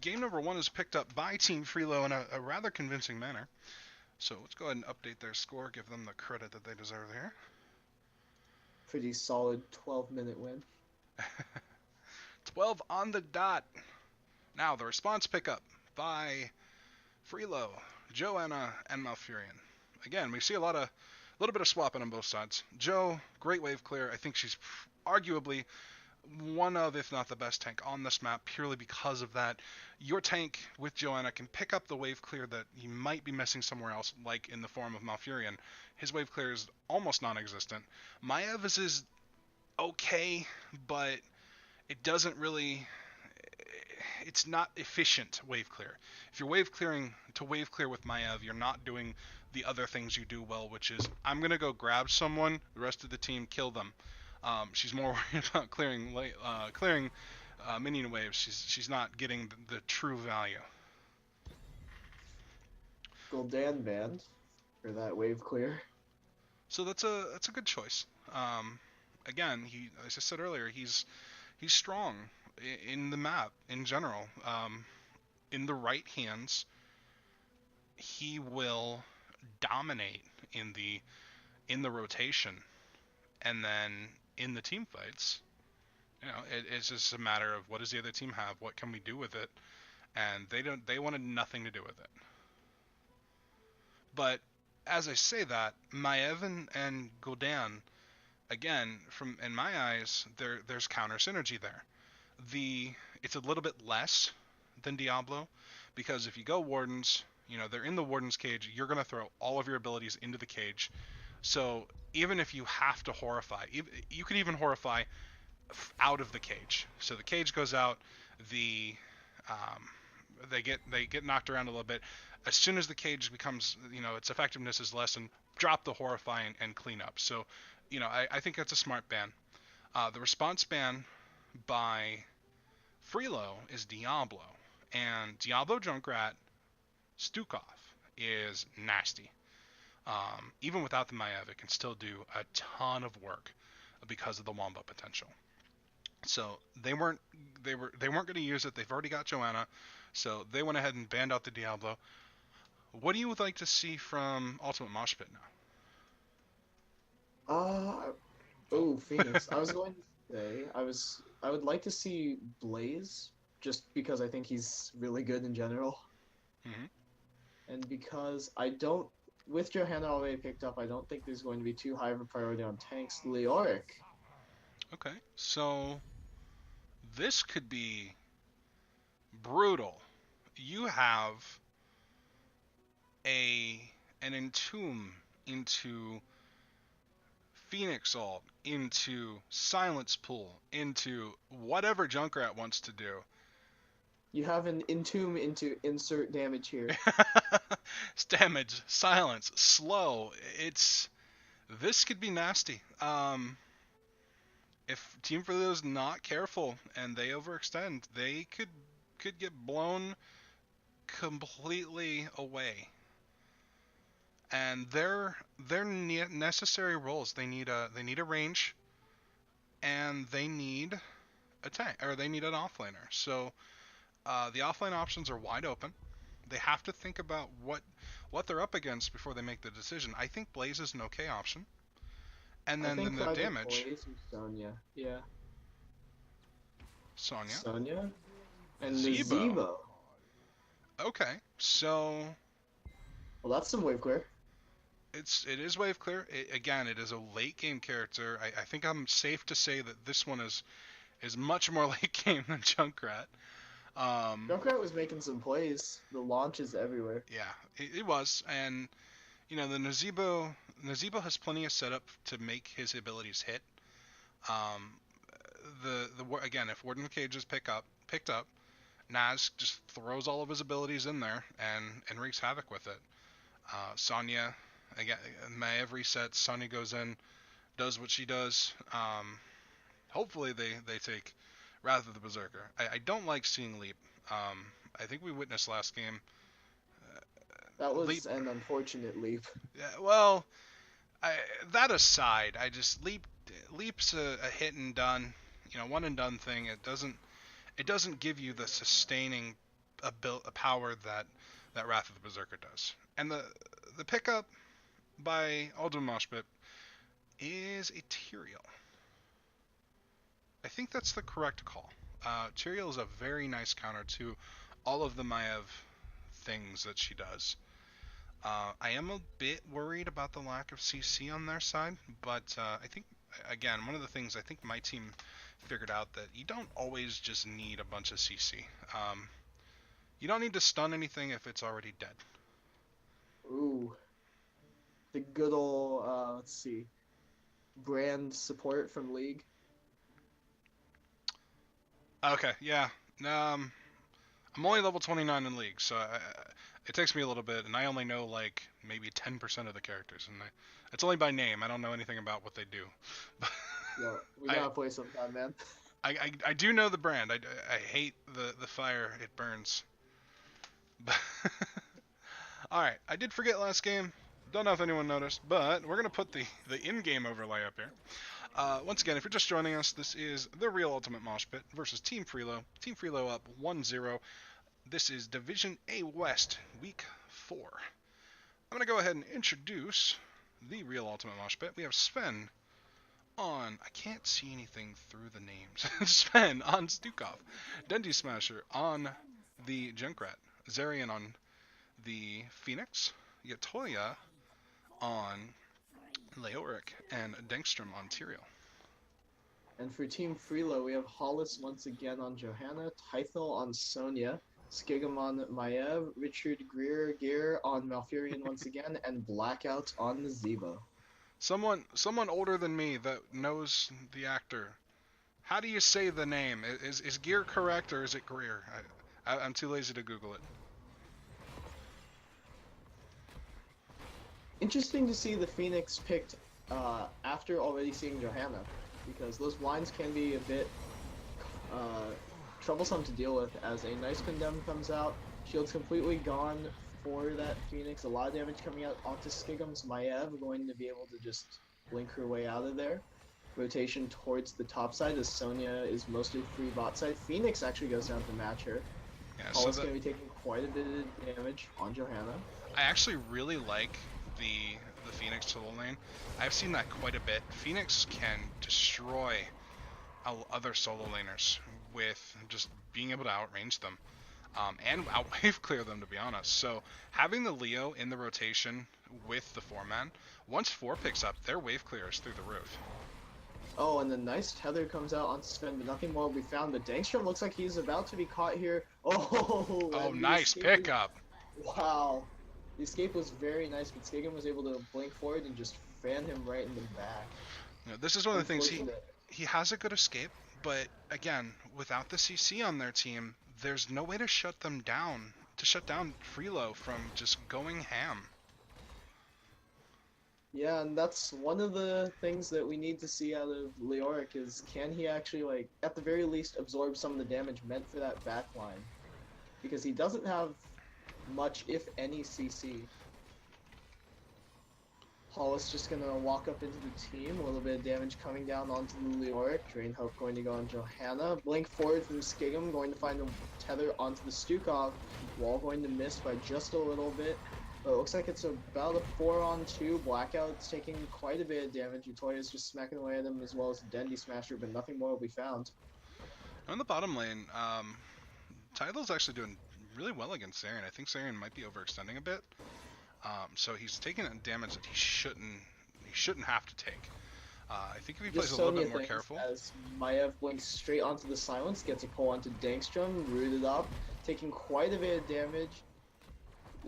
Speaker 2: Game number 1 is picked up by Team Freelo in a rather convincing manner. So let's go ahead and update their score, give them the credit that they deserve here.
Speaker 1: Pretty solid 12-minute win.
Speaker 2: 12 on the dot. Now the response pickup by Freelo, Joanna, and Malfurion. Again, we see a little bit of swapping on both sides. Joe, great wave clear. I think she's arguably one of, if not the best tank on this map, purely because of that. Your tank with Joanna can pick up the wave clear that you might be missing somewhere else, like in the form of Malfurion. His wave clear is almost non-existent. Maiev is okay, but it doesn't really... It's not efficient wave clear. If you're wave clearing to wave clear with Maiev, you're not doing the other things you do well, which is I'm going to go grab someone, the rest of the team kill them. She's more worried about clearing minion waves. She's not getting the true value.
Speaker 1: Gul'dan banned for that wave clear.
Speaker 2: So that's a good choice. Again, as I said earlier, he's strong in the map in general. In the right hands, he will dominate in the rotation, and then in the team fights, it's just a matter of what does the other team have, what can we do with it, and they wanted nothing to do with it. But as I say that, Maiev and Gul'dan, again, in my eyes, there's counter synergy there. It's a little bit less than Diablo, because if you go Wardens, they're in the Warden's cage, you're going to throw all of your abilities into the cage. So even if you have to Horrify, you could even Horrify out of the cage. So the cage goes out, the they get knocked around a little bit. As soon as the cage becomes, its effectiveness is lessened, drop the Horrify and clean up. So, I think that's a smart ban. The response ban by Freelo is Diablo, and Diablo Junkrat Stukov is nasty. Even without the Maiev, it can still do a ton of work because of the Wombo potential. So they weren't going to use it. They've already got Joanna, so they went ahead and banned out the Diablo. What do you would like to see from Ultimate Mosh Pit now?
Speaker 1: Phoenix. I was going to say I would like to see Blaze, just because I think he's really good in general,
Speaker 2: Hmm.
Speaker 1: and because I don't, with Johanna already picked up, I don't think there's going to be too high of a priority on tanks. Leoric.
Speaker 2: Okay, so this could be brutal. You have an Entomb into Phoenix Ult, into Silence Pool, into whatever Junkrat wants to do.
Speaker 1: You have an Entomb into insert damage here.
Speaker 2: It's damage, silence, slow. This could be nasty. If Team Freelo's not careful and they overextend, they could get blown completely away. And they're necessary roles. They need a range, and they need a tank, or they need an offlaner. So the offlane options are wide open. They have to think about what they're up against before they make the decision. I think Blaze is an okay option. And then the damage.
Speaker 1: Blaze or Sonya. Yeah.
Speaker 2: Sonya.
Speaker 1: And
Speaker 2: Zebo.
Speaker 1: Zebo.
Speaker 2: Okay, so
Speaker 1: Well, that's some wave clear.
Speaker 2: it is wave clear. It is a late game character. I think I'm safe to say that this one is much more late game than Junkrat.
Speaker 1: Junkrat was making some plays. The launch is everywhere.
Speaker 2: Yeah, it was, and the Nazebo has plenty of setup to make his abilities hit. Again, if Warden Cage is picked up, Naz just throws all of his abilities in there and wreaks havoc with it. Sonya, again, Maiev resets. Sonya goes in, does what she does. Hopefully they take Wrath of the Berserker. I don't like seeing Leap. I think we witnessed last game.
Speaker 1: That was
Speaker 2: Leap,
Speaker 1: an unfortunate leap.
Speaker 2: yeah, well, that aside, I just Leap's a hit and done, one and done thing. It doesn't give you the sustaining power that Wrath of the Berserker does. And the pickup by Ultimate Mosh Pit is a Tyrael. I think that's the correct call. Tyrael is a very nice counter to all of the Maiev things that she does. I am a bit worried about the lack of CC on their side, but I think, again, one of the things I think my team figured out that you don't always just need a bunch of CC. You don't need to stun anything if it's already dead.
Speaker 1: Ooh. The good old, let's see, brand support from League.
Speaker 2: Okay, yeah. I'm only level 29 in League, so it takes me a little bit, and I only know like maybe 10% of the characters, and it's only by name. I don't know anything about what they do.
Speaker 1: Yeah, we gotta play sometime, man.
Speaker 2: I do know the brand. I hate the fire it burns. Alright, I did forget last game. Don't know if anyone noticed, but we're going to put the in-game overlay up here. Once again, if you're just joining us, this is the real Ultimate Mosh Pit versus Team Freelo. Team Freelo up 1-0. This is Division A West, Week 4. I'm going to go ahead and introduce the real Ultimate Mosh Pit. We have Sven on... I can't see anything through the names. Sven on Stukov. Dendy Smasher on the Junkrat. Zarian on the Phoenix. Yatoya on Leoric, and Denkstrom on Tyrael.
Speaker 1: And for Team Freelo, we have Hollis once again on Johanna, Tythel on Sonya, Skigam on Maiev, Richard Gear on Malfurion once again, and Blackout on Zebo.
Speaker 2: Someone older than me that knows the actor. How do you say the name? Is Gear correct or is it Greer? I'm too lazy to Google it.
Speaker 1: Interesting to see the Phoenix picked after already seeing Johanna, because those blinds can be a bit uh, troublesome to deal with as a nice condemn comes out. Shield's completely gone for that Phoenix. A lot of damage coming out onto Skigum's Maiev, going to be able to just blink her way out of there. Rotation towards the top side as Sonya is mostly free bot side. Phoenix actually goes down to match her.
Speaker 2: Yeah,
Speaker 1: Paula's going to be taking quite a bit of damage on Johanna.
Speaker 2: I actually really like the Phoenix solo lane. I've seen that quite a bit. Phoenix can destroy other solo laners with just being able to outrange them and outwave clear them, to be honest. So having the Leo in the rotation with the 4-man, once 4 picks up, their wave clear is through the roof.
Speaker 1: Oh, and the nice tether comes out on Sven, but nothing more will be found. But Dangstrom looks like he's about to be caught here. Oh,
Speaker 2: Nice pickup.
Speaker 1: Wow. The escape was very nice, but Skigum was able to blink forward and just fan him right in the back.
Speaker 2: You know, this is one of the things, he has a good escape, but again, without the CC on their team, there's no way to shut them down, to shut down Freelo from just going ham.
Speaker 1: Yeah, and that's one of the things that we need to see out of Leoric is can he actually, like, at the very least absorb some of the damage meant for that backline? Because he doesn't have much, if any, CC. Hollis just gonna walk up into the team, a little bit of damage coming down onto the Leoric. Drain Hope going to go on Johanna. Blink forward from Skigum, going to find a tether onto the Stukov. Wall going to miss by just a little bit. But it looks like it's about a 4-on-2. Blackout's taking quite a bit of damage. Utoya's just smacking away at him as well as Dendy Smasher, but nothing more will be found.
Speaker 2: On the bottom lane, Tidal's actually doing really well against Zarian. I think Zarian might be overextending a bit. So he's taking damage that he shouldn't have to take. I think if he plays a little bit more careful.
Speaker 1: As Maiev blinks straight onto the silence, gets a pull onto Dangstrom, rooted up, taking quite a bit of damage.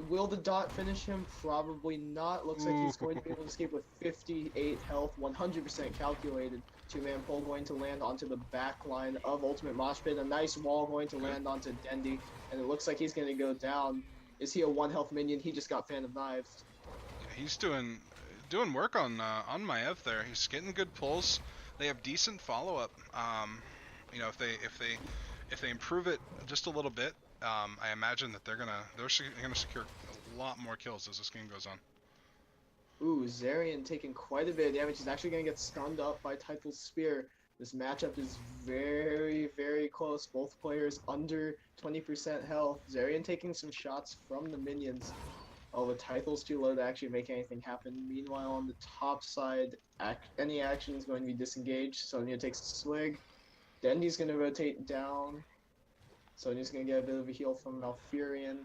Speaker 1: Will the dot finish him? Probably not. Looks like he's going to be able to escape with 58 health, 100% calculated. 2-man pull going to land onto the back line of Ultimate Mosh Pit. A nice wall going to land onto Dendy, and it looks like he's going to go down. Is he a 1-health minion? He just got Phantom Knives.
Speaker 2: Yeah, he's doing work on Maiev there. He's getting good pulls. They have decent follow-up. You know, if they improve it just a little bit, I imagine that they're gonna secure a lot more kills as this game goes on.
Speaker 1: Ooh, Zarian taking quite a bit of damage. He's actually gonna get stunned up by Title's Spear. This matchup is very, very close. Both players under 20% health. Zarian taking some shots from the minions. Oh, the Title's too low to actually make anything happen. Meanwhile, on the top side, any action is going to be disengaged. Sonya takes a swig. Dendy's going to rotate down. Sonya's going to get a bit of a heal from Malfurion.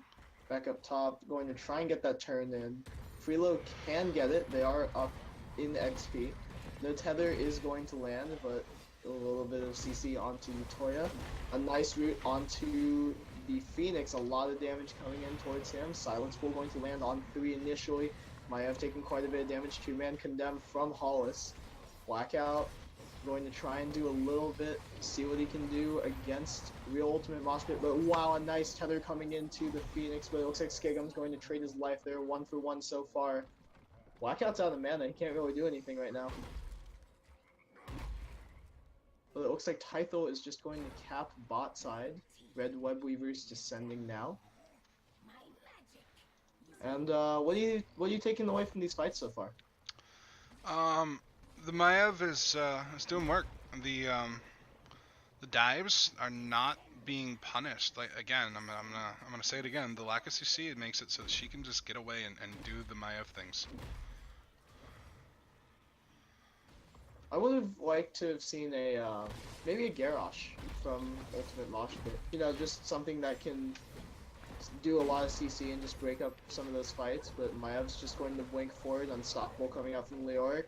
Speaker 1: Back up top, going to try and get that turn in. Freelo can get it. They are up in XP. No tether is going to land, but a little bit of CC onto Utoya. A nice route onto the Phoenix. A lot of damage coming in towards him. Silence Pool going to land on 3 initially. Maiev taking quite a bit of damage. 2-man condemned from Hollis. Blackout going to try and do a little bit, see what he can do against Real Ultimate Mosh Pit. But wow, a nice tether coming into the Phoenix. But it looks like Skigum's going to trade his life there. 1-for-1 so far. Blackout's out of mana. He can't really do anything right now. But it looks like Tythel is just going to cap bot side. Red Web Weaver's descending now. And what are you taking away from these fights so far?
Speaker 2: The Maiev is doing work. The dives are not being punished. Like again, I'm gonna say it again. The lack of CC, it makes it so that she can just get away and do the Maiev things.
Speaker 1: I would have liked to have seen a maybe a Garrosh from Ultimate Mosh Pit. You know, just something that can do a lot of CC and just break up some of those fights. But Maev's just going to blink forward, unstoppable coming out from Leoric.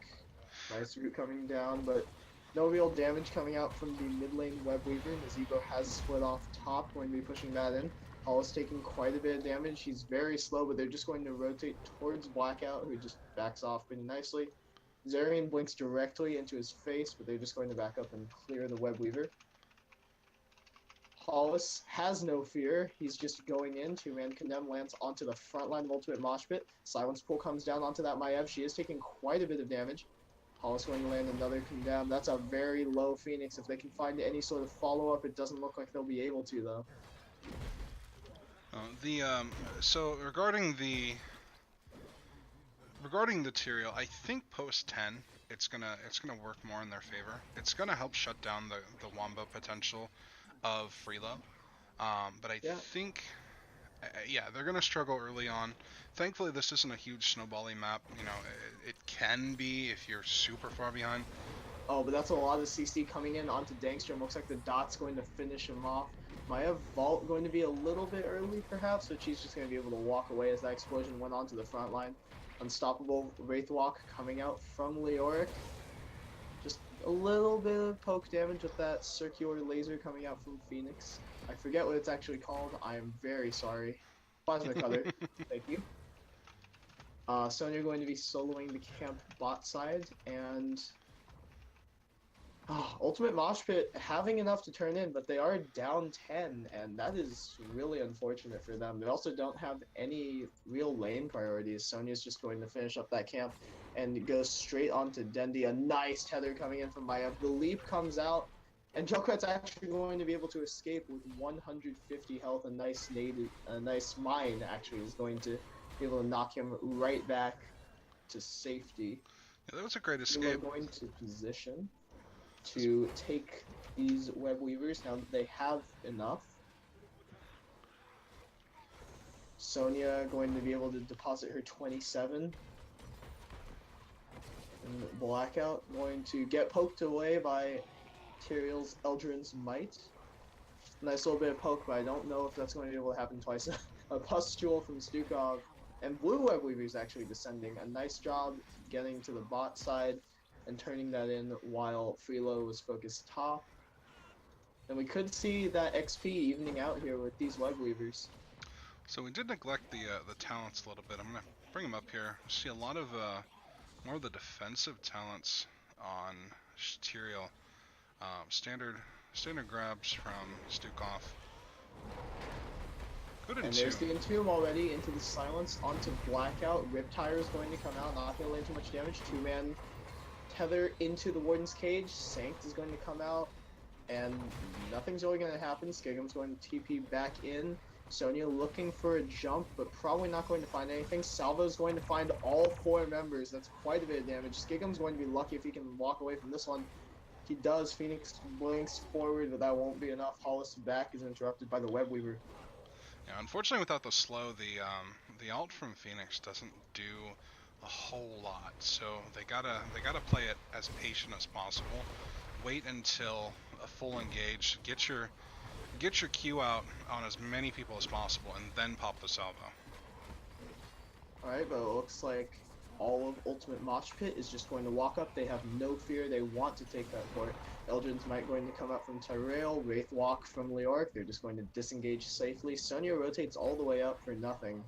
Speaker 1: Nice root coming down, but no real damage coming out from the mid lane Web Weaver. Nazebo has split off top, going to be pushing that in. Hollis taking quite a bit of damage. He's very slow, but they're just going to rotate towards Blackout, who just backs off pretty nicely. Zarian blinks directly into his face, but they're just going to back up and clear the Web Weaver. Hollis has no fear. He's just going in. Two-man condemn lands onto the front line of Ultimate Mosh Pit. Silence Pool comes down onto that Maiev. She is taking quite a bit of damage. Hollis going to land another condemn. That's a very low Phoenix. If they can find any sort of follow-up, it doesn't look like they'll be able to, though.
Speaker 2: So regarding the Tyrael, I think post 10, it's gonna work more in their favor. It's gonna help shut down the wombo potential of Freelo. But I think, yeah, they're gonna struggle early on. Thankfully, this isn't a huge snowbally map. You know, it can be if you're super far behind.
Speaker 1: Oh, but that's a lot of CC coming in onto Dangstrom. Looks like the Dot's going to finish him off. Maiev Vault going to be a little bit early, perhaps, but she's just going to be able to walk away as that explosion went onto the front line. Unstoppable Wraithwalk coming out from Leoric. Just a little bit of poke damage with that circular laser coming out from Phoenix. I forget what it's actually called. I am very sorry. Plasma Cutter. Thank you. Sonya going to be soloing the camp bot side, and Ultimate Mosh Pit having enough to turn in, but they are down 10, and that is really unfortunate for them. They also don't have any real lane priorities. Sonya's just going to finish up that camp and go straight onto Dendi. A nice tether coming in from Maiev. The leap comes out, and Junkrat's actually going to be able to escape with 150 health. A nice mine actually is going to be able to knock him right back to safety.
Speaker 2: Yeah, that was a great escape.
Speaker 1: We're going to position to take these web weavers now that they have enough. Sonya going to be able to deposit her 27. And Blackout going to get poked away by Tyrael's Eldrin's Might. Nice little bit of poke, but I don't know if that's going to be able to happen twice. A pustule from Stukov. And Blue Web Weaver's actually descending. A nice job getting to the bot side and turning that in while Freelo was focused top. And we could see that XP evening out here with these Web Weavers.
Speaker 2: So we did neglect the talents a little bit. I'm gonna bring them up here. See a lot of more of the defensive talents on Tyrael. Standard grabs from Stukov.
Speaker 1: And there's the Entomb already into the silence onto Blackout. Riptire is going to come out, not going to land too much damage. Two-man tether into the Warden's cage. Sanct is going to come out, and nothing's really going to happen. Skigum's going to TP back in. Sonya looking for a jump, but probably not going to find anything. Salvo's going to find all 4 members. That's quite a bit of damage. Skigum's going to be lucky if he can walk away from this one. He does. Phoenix blinks forward, but that won't be enough. Hollis back is interrupted by the Web Weaver.
Speaker 2: Yeah, unfortunately, without the slow, the ult from Phoenix doesn't do a whole lot. So they gotta play it as patient as possible. Wait until a full engage. Get your Q out on as many people as possible, and then pop the salvo.
Speaker 1: All right, but it looks like all of Ultimate Mosh Pit is just going to walk up. They have no fear. They want to take that fort. Eldrin's Might going to come up from Tyrael. Wraithwalk from Leoric. They're just going to disengage safely. Sonya rotates all the way up for nothing.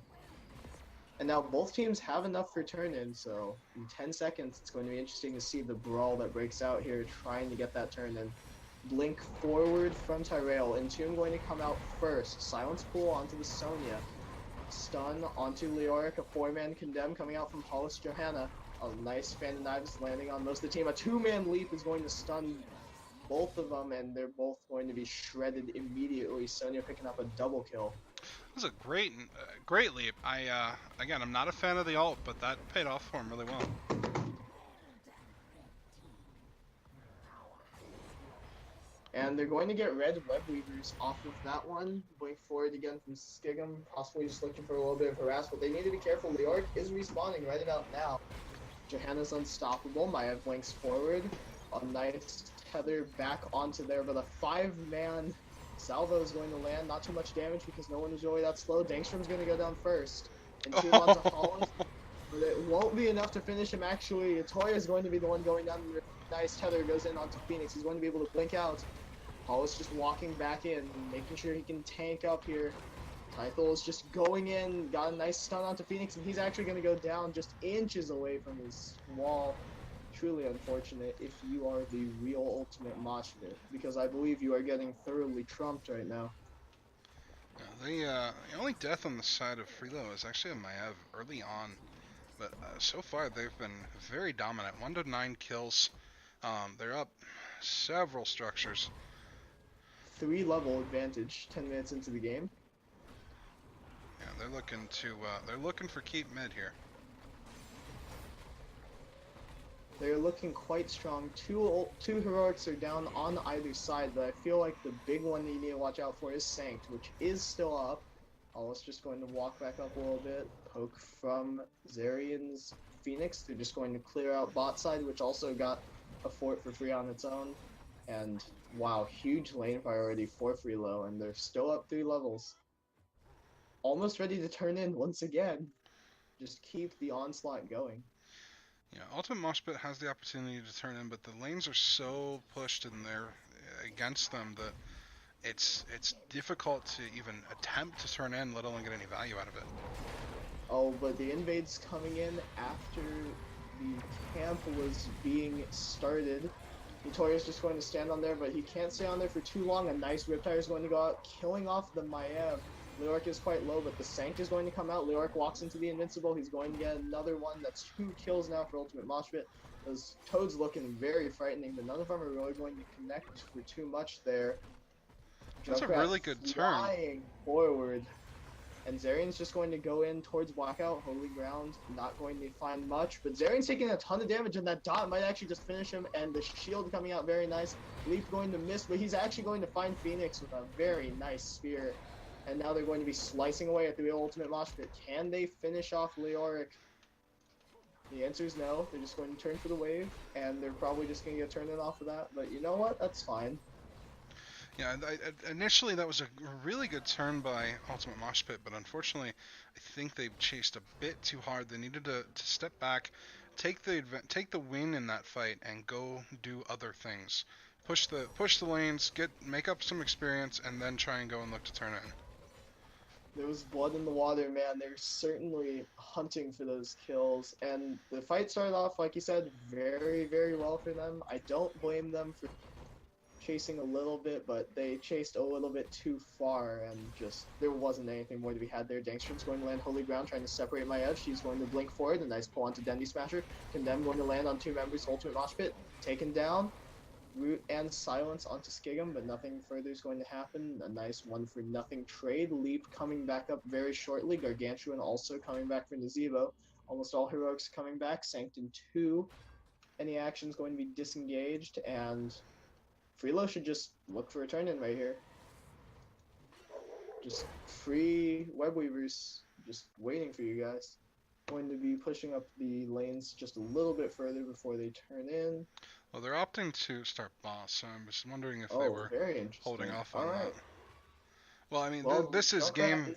Speaker 1: And now both teams have enough for turn-in, so in 10 seconds it's going to be interesting to see the brawl that breaks out here trying to get that turn-in. Blink forward from Tyrael. Entomb going to come out first. Silence Pool onto the Sonya. Stun onto Leoric, a 4-man condemn coming out from Hollis Johanna. A nice fan of knives landing on most of the team. A 2-man leap is going to stun both of them, and they're both going to be shredded immediately. Sonya picking up a double kill.
Speaker 2: It was a great leap. Again, I'm not a fan of the ult, but that paid off for him really well.
Speaker 1: And they're going to get red Web Weavers off of that one. Blink forward again from Skigum, possibly just looking for a little bit of harass, but they need to be careful. Leoric is respawning right about now. Johanna's unstoppable. Maiev blinks forward. A nice tether back onto there, but a 5-man salvo is going to land. Not too much damage because no one is really that slow. Dangstrom's going to go down first. And 2 onto Hollis. But it won't be enough to finish him, actually. Toya is going to be the one going down. Nice tether goes in onto Phoenix. He's going to be able to blink out. Hollis just walking back in, making sure he can tank up here. Tythel is just going in, got a nice stun onto Phoenix, and he's actually going to go down just inches away from his wall. truly unfortunate if you are the real ultimate Moshpit, because I believe you are getting thoroughly trumped right now.
Speaker 2: The only death on the side of Freelo is actually a Maev early on, but so far they've been very dominant. 1 to 9 kills. They're up several structures.
Speaker 1: 3-level advantage 10 minutes into the game.
Speaker 2: Yeah, they're looking for keep mid here.
Speaker 1: They're looking quite strong. Two heroics are down on either side, but I feel like the big one you need to watch out for is Sanct, which is still up. Almo's just going to walk back up a little bit. Poke from Zarian's Phoenix. They're just going to clear out bot side, which also got a fort for free on its own. And wow, huge lane priority for Freelo, and they're still up 3 levels. Almost ready to turn in once again. Just keep the onslaught going.
Speaker 2: Yeah, Ultimate Moshpit has the opportunity to turn in, but the lanes are so pushed in there against them that it's difficult to even attempt to turn in, let alone get any value out of it.
Speaker 1: Oh, but the invade's coming in after the camp was being started. Notorious just going to stand on there, but he can't stay on there for too long. A nice Riptire is going to go out, killing off the Maev. Leoric is quite low, but the Sanct is going to come out. Leoric walks into the Invincible. He's going to get another one. That's 2 kills now for Ultimate Moshpit. Those Toads looking very frightening, but none of them are really going to connect for too much there.
Speaker 2: That's a really good turn.
Speaker 1: Flying forward. And Zarian's just going to go in towards Blackout. Holy Ground, not going to find much. But Zarian's taking a ton of damage, and that dot might actually just finish him. And the shield coming out very nice. Leap going to miss, but he's actually going to find Phoenix with a very nice spear. And now they're going to be slicing away at the real Ultimate Moshpit. Can they finish off Leoric? The answer is no. They're just going to turn for the wave, and they're probably just going to get turned in off of that. But you know what? That's fine.
Speaker 2: Yeah, initially that was a really good turn by Ultimate Moshpit, but unfortunately, I think they chased a bit too hard. They needed to step back, take the win in that fight, and go do other things. Push the lanes, make up some experience, and then try and go and look to turn in.
Speaker 1: There was blood in the water, man. They're certainly hunting for those kills. And the fight started off, like you said, very, very well for them. I don't blame them for chasing a little bit, but they chased a little bit too far, and just there wasn't anything more to be had there. Dankstrom's going to land Holy Ground, trying to separate my edge. She's going to blink forward. A nice pull onto Dendy Smasher. Condemn going to land on 2 members, Ultimate Moshpit. Taken down. Root and Silence onto Skigum, but nothing further is going to happen. A nice 1-for-0 trade. Leap coming back up very shortly. Gargantuan also coming back for Nazeebo. Almost all heroics coming back. Sanct in 2. Any action's going to be disengaged, and Freelo should just look for a turn-in right here. Just free web weavers, just waiting for you guys. Going to be pushing up the lanes just a little bit further before they turn in.
Speaker 2: Well, they're opting to start boss, so I'm just wondering if they were holding off on that. Well, I mean, this is game.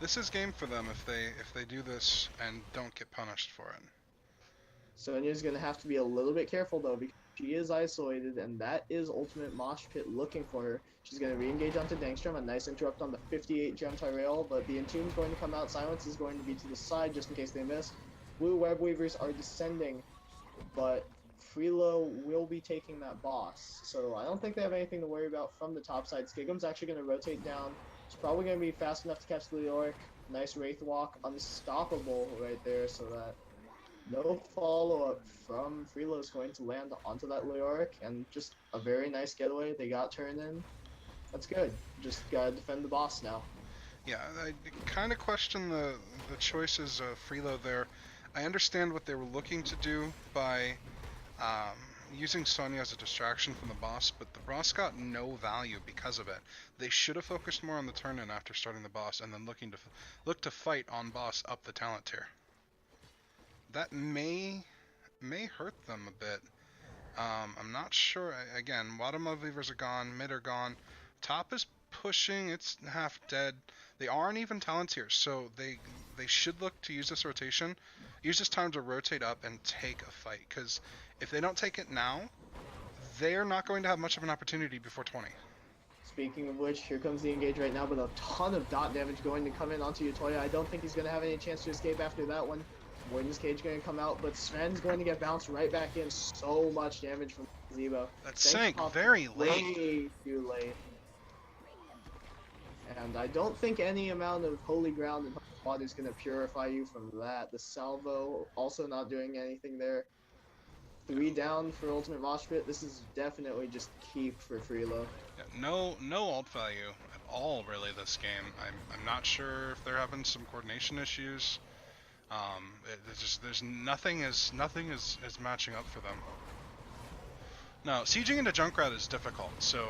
Speaker 2: This is game for them if they do this and don't get punished for it.
Speaker 1: Sonya's gonna have to be a little bit careful though, because she is isolated, and that is Ultimate Moshpit looking for her. She's gonna re-engage onto Dankstrom. A nice interrupt on the 58 gem Tyrell, but the Entomb's going to come out. Silence is going to be to the side just in case they missed. Blue web weavers are descending, but Freelo will be taking that boss, so I don't think they have anything to worry about from the top side. Skigum's actually going to rotate down. It's probably going to be fast enough to catch the Leoric. Nice Wraith Walk, unstoppable right there, so that no follow-up from Freelo is going to land onto that Leoric, and just a very nice getaway. They got turned in. That's good. Just gotta defend the boss now.
Speaker 2: Yeah, I kind of question the choices of Freelo there. I understand what they were looking to do by using Sonya as a distraction from the boss, but the boss got no value because of it. They should have focused more on the turn-in after starting the boss, and then look to fight on boss up the talent tier. That may hurt them a bit. I'm not sure. Again, bottom of weavers are gone, mid are gone, top is pushing. It's half dead. They aren't even talent tiers, so they should look to use this rotation. Use this time to rotate up and take a fight, because if they don't take it now, they're not going to have much of an opportunity before 20.
Speaker 1: Speaking of which, here comes the engage right now, but a ton of dot damage going to come in onto Utoya. I don't think he's going to have any chance to escape after that one. Avoidance Cage going to come out, but Sven's going to get bounced right back in. So much damage from Zebo.
Speaker 2: That
Speaker 1: Sank
Speaker 2: sank
Speaker 1: popped
Speaker 2: very late.
Speaker 1: way too late. And I don't think any amount of Holy Ground and Holy Water is going to purify you from that. The Salvo also not doing anything there. 3 down for Ultimate Mosh Pit. This is definitely just keep for Freelo.
Speaker 2: Yeah, no ult value at all really this game. I'm not sure if they're having some coordination issues. There's nothing is matching up for them. Now, sieging into Junkrat is difficult, so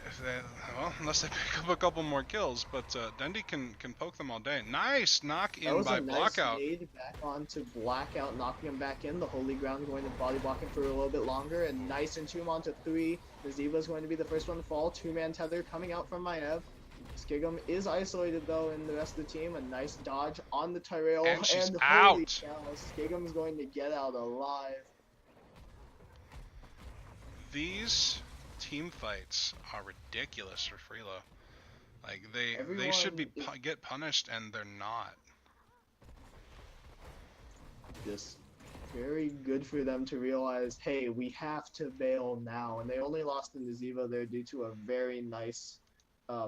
Speaker 2: if they, well, unless they pick up a couple more kills, but Dendi can poke them all day. Nice knock in by
Speaker 1: Nice
Speaker 2: Blackout.
Speaker 1: nade back onto Blackout, knocking him back in. The Holy Ground going to body block him for a little bit longer, and nice entomb onto 3. Naziba's going to be the first one to fall. 2-man tether coming out from Maev. Skigum is isolated though in the rest of the team. A nice dodge on the Tyrell,
Speaker 2: And she's
Speaker 1: holy
Speaker 2: out.
Speaker 1: cow, Skigum's going to get out alive.
Speaker 2: These team fights are ridiculous for Freelo. Like they should be get punished, and they're not.
Speaker 1: Just very good for them to realize, hey, we have to bail now. And they only lost in the Ziva there due to a very nice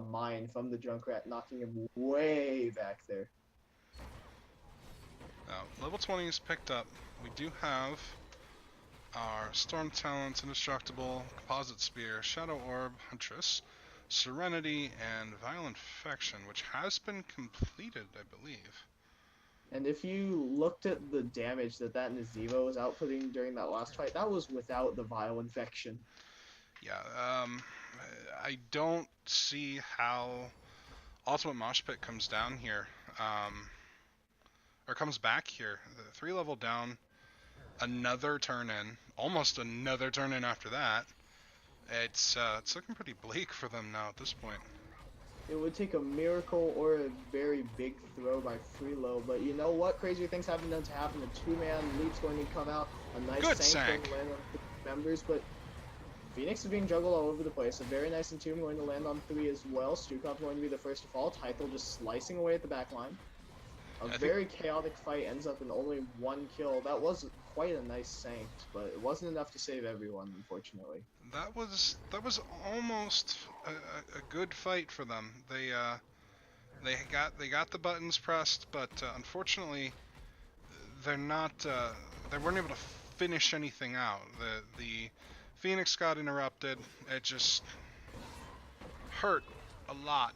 Speaker 1: mine from the Junkrat, knocking him way back there.
Speaker 2: Now, level 20 is picked up. We do have our Storm Talents, Indestructible, Composite Spear, Shadow Orb, Huntress, Serenity, and Violent Infection, which has been completed, I believe.
Speaker 1: And if you looked at the damage that Nazeebo was outputting during that last fight, that was without the Vile Infection.
Speaker 2: Yeah, I don't see how Ultimate Mosh Pit comes down here, or comes back here. The 3 level down, another turn in, almost another turn in after that. It's looking pretty bleak for them now at this point.
Speaker 1: It would take a miracle or a very big throw by Freelo, but you know what? Crazier things haven't done to happen. A 2-man leap's going to come out. A nice
Speaker 2: Good
Speaker 1: sank going to land on members, but Phoenix is being juggled all over the place. A very nice entomb going to land on 3 as well. Stukov going to be the first to fall. Tythel just slicing away at the back line. A very chaotic fight ends up in only 1 kill. That was quite a nice sank, but it wasn't enough to save everyone, unfortunately.
Speaker 2: That was almost a good fight for them. They got the buttons pressed, but unfortunately, they weren't able to finish anything out. The Phoenix got interrupted. It just hurt a lot.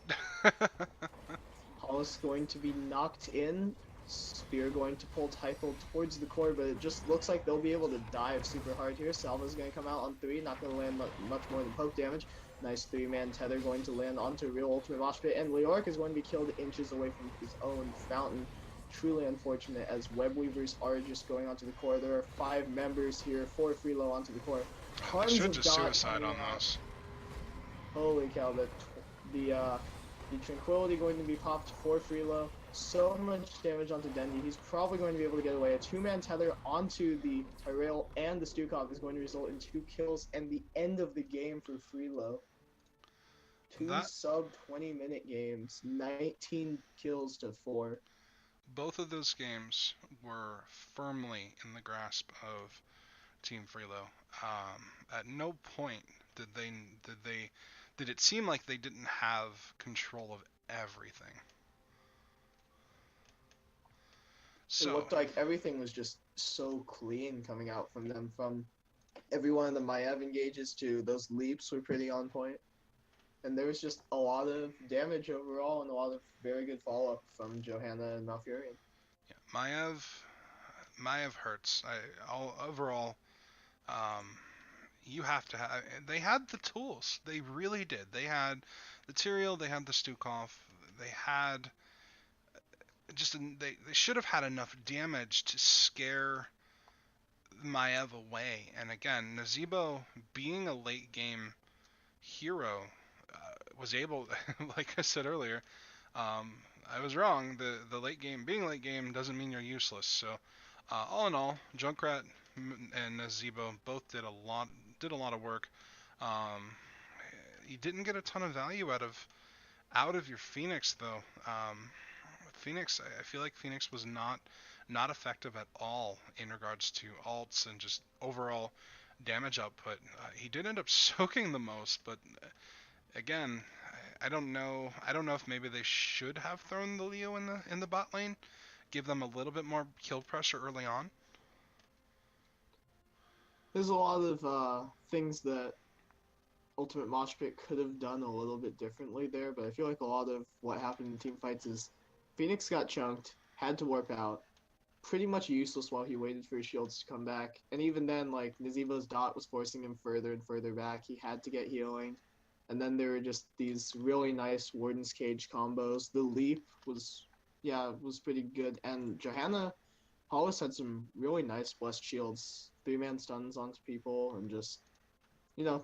Speaker 1: Hollis going to be knocked in. Spear going to pull Typhel towards the core, but it just looks like they'll be able to dive super hard here. Salva's going to come out on 3, not going to land much more than poke damage. Nice 3-man tether going to land onto real Ultimate Mosh Pit, and Leoric is going to be killed inches away from his own fountain. Truly unfortunate as Webweavers are just going onto the core. There are 5 members here for Freelo onto the core.
Speaker 2: They should just suicide on those.
Speaker 1: Holy cow, the Tranquility going to be popped for Freelo. So much damage onto Dendi. He's probably going to be able to get away. A 2-man tether onto the Tyrell and the Stukov is going to result in 2 kills and the end of the game for Freelo. 2 sub 20-minute games, 19 kills to 4.
Speaker 2: Both of those games were firmly in the grasp of Team Freelo. At no point did it seem like they didn't have control of everything. So,
Speaker 1: it looked like everything was just so clean coming out from them. From every one of the Maev engages to those leaps were pretty on point. And there was just a lot of damage overall and a lot of very good follow-up from Johanna and Malfurion.
Speaker 2: Yeah, Maev hurts. Overall, you have to have. They had the tools. They really did. They had the Tyrael. They had the Stukov. They had they should have had enough damage to scare Maev away. And again, Nazeebo, being a late game hero, was able, like I said earlier, I was wrong. Being late game doesn't mean you're useless. So all in all, Junkrat and Nazeebo both did a lot of work. You didn't get a ton of value out of your Phoenix though. Phoenix, I feel like Phoenix was not effective at all in regards to ults and just overall damage output. He did end up soaking the most, but again, I don't know. I don't know if maybe they should have thrown the Leo in the bot lane, give them a little bit more kill pressure early on.
Speaker 1: There's a lot of things that Ultimate Mosh Pit could have done a little bit differently there, but I feel like a lot of what happened in team fights is Phoenix got chunked, had to warp out, pretty much useless while he waited for his shields to come back. And even then, like, Nazeebo's dot was forcing him further and further back. He had to get healing. And then there were just these really nice Warden's Cage combos. The leap was, yeah, was pretty good. And Johanna Hollis had some really nice blessed shields. 3-man stuns onto people and just,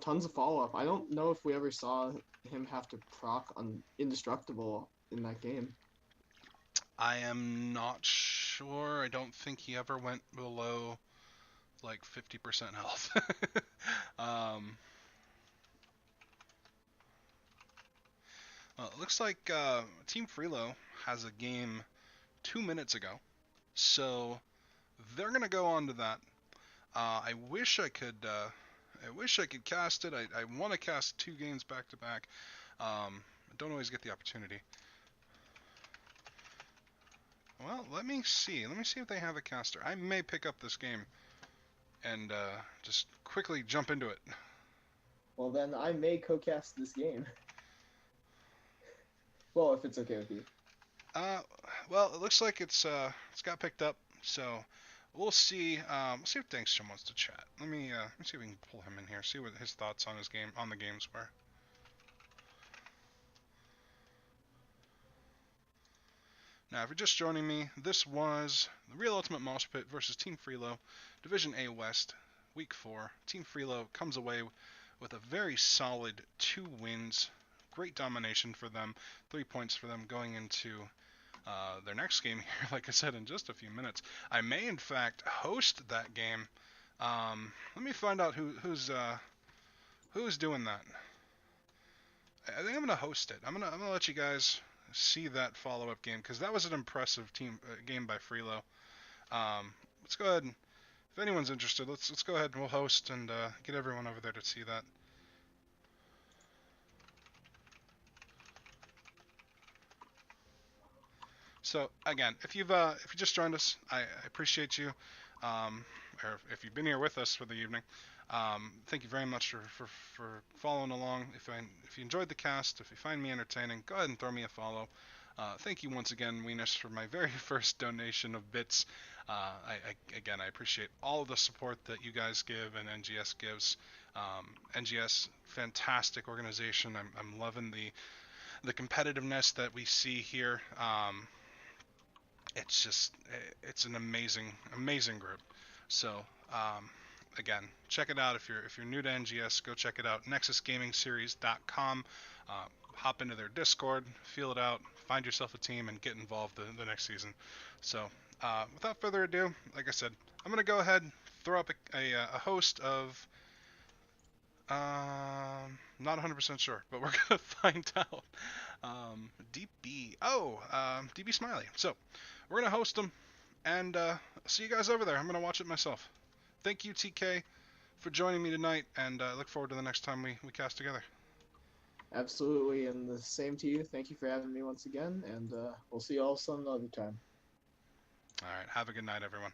Speaker 1: tons of follow-up. I don't know if we ever saw him have to proc on Indestructible in that game.
Speaker 2: I am not sure. I don't think he ever went below like 50% health. Well, it looks like Team Freelo has a game 2 minutes ago, so they're gonna go on to that. I wish I could. I wish I could cast it. I want to cast 2 games back to back. I don't always get the opportunity. Well, let me see. Let me see if they have a caster. I may pick up this game and just quickly jump into it.
Speaker 1: Well, then I may co-cast this game. Well, if it's okay with you.
Speaker 2: Well, it looks like it's got picked up, so we'll see. We'll see if Dankstrom wants to chat. Let me see if we can pull him in here. See what his thoughts on the games were. Now, if you're just joining me, this was the Real Ultimate Mosh Pit versus Team Freelo, Division A West, Week 4. Team Freelo comes away with a very solid 2 wins. Great domination for them. 3 points for them going into their next game here, like I said, in just a few minutes. I may, in fact, host that game. Let me find out who's doing that. I think I'm going to host it. I'm gonna let you guys see that follow-up game because that was an impressive game by Freelo. Let's go ahead and, if anyone's interested, let's go ahead and we'll host and get everyone over there to see that. So again, if you just joined us, I appreciate you, or if you've been here with us for the evening, thank you very much for following along. If you enjoyed the cast, if you find me entertaining, go ahead and throw me a follow. Thank you once again, Weenus, for my very first donation of bits. I appreciate all of the support that you guys give and NGS gives. NGS, fantastic organization. I'm loving the competitiveness that we see here. It's an amazing group. So again, check it out. If you're new to NGS, go check it out. NexusGamingSeries.com. Hop into their Discord, feel it out, find yourself a team, and get involved the next season. So without further ado, like I said, I'm gonna go ahead and throw up a host of. Not 100% sure, but we're gonna find out. DB Smiley. So we're gonna host them, and see you guys over there. I'm gonna watch it myself. Thank you, TK, for joining me tonight, and I look forward to the next time we cast together.
Speaker 1: Absolutely, and the same to you. Thank you for having me once again, and we'll see you all some other time.
Speaker 2: All right, have a good night, everyone.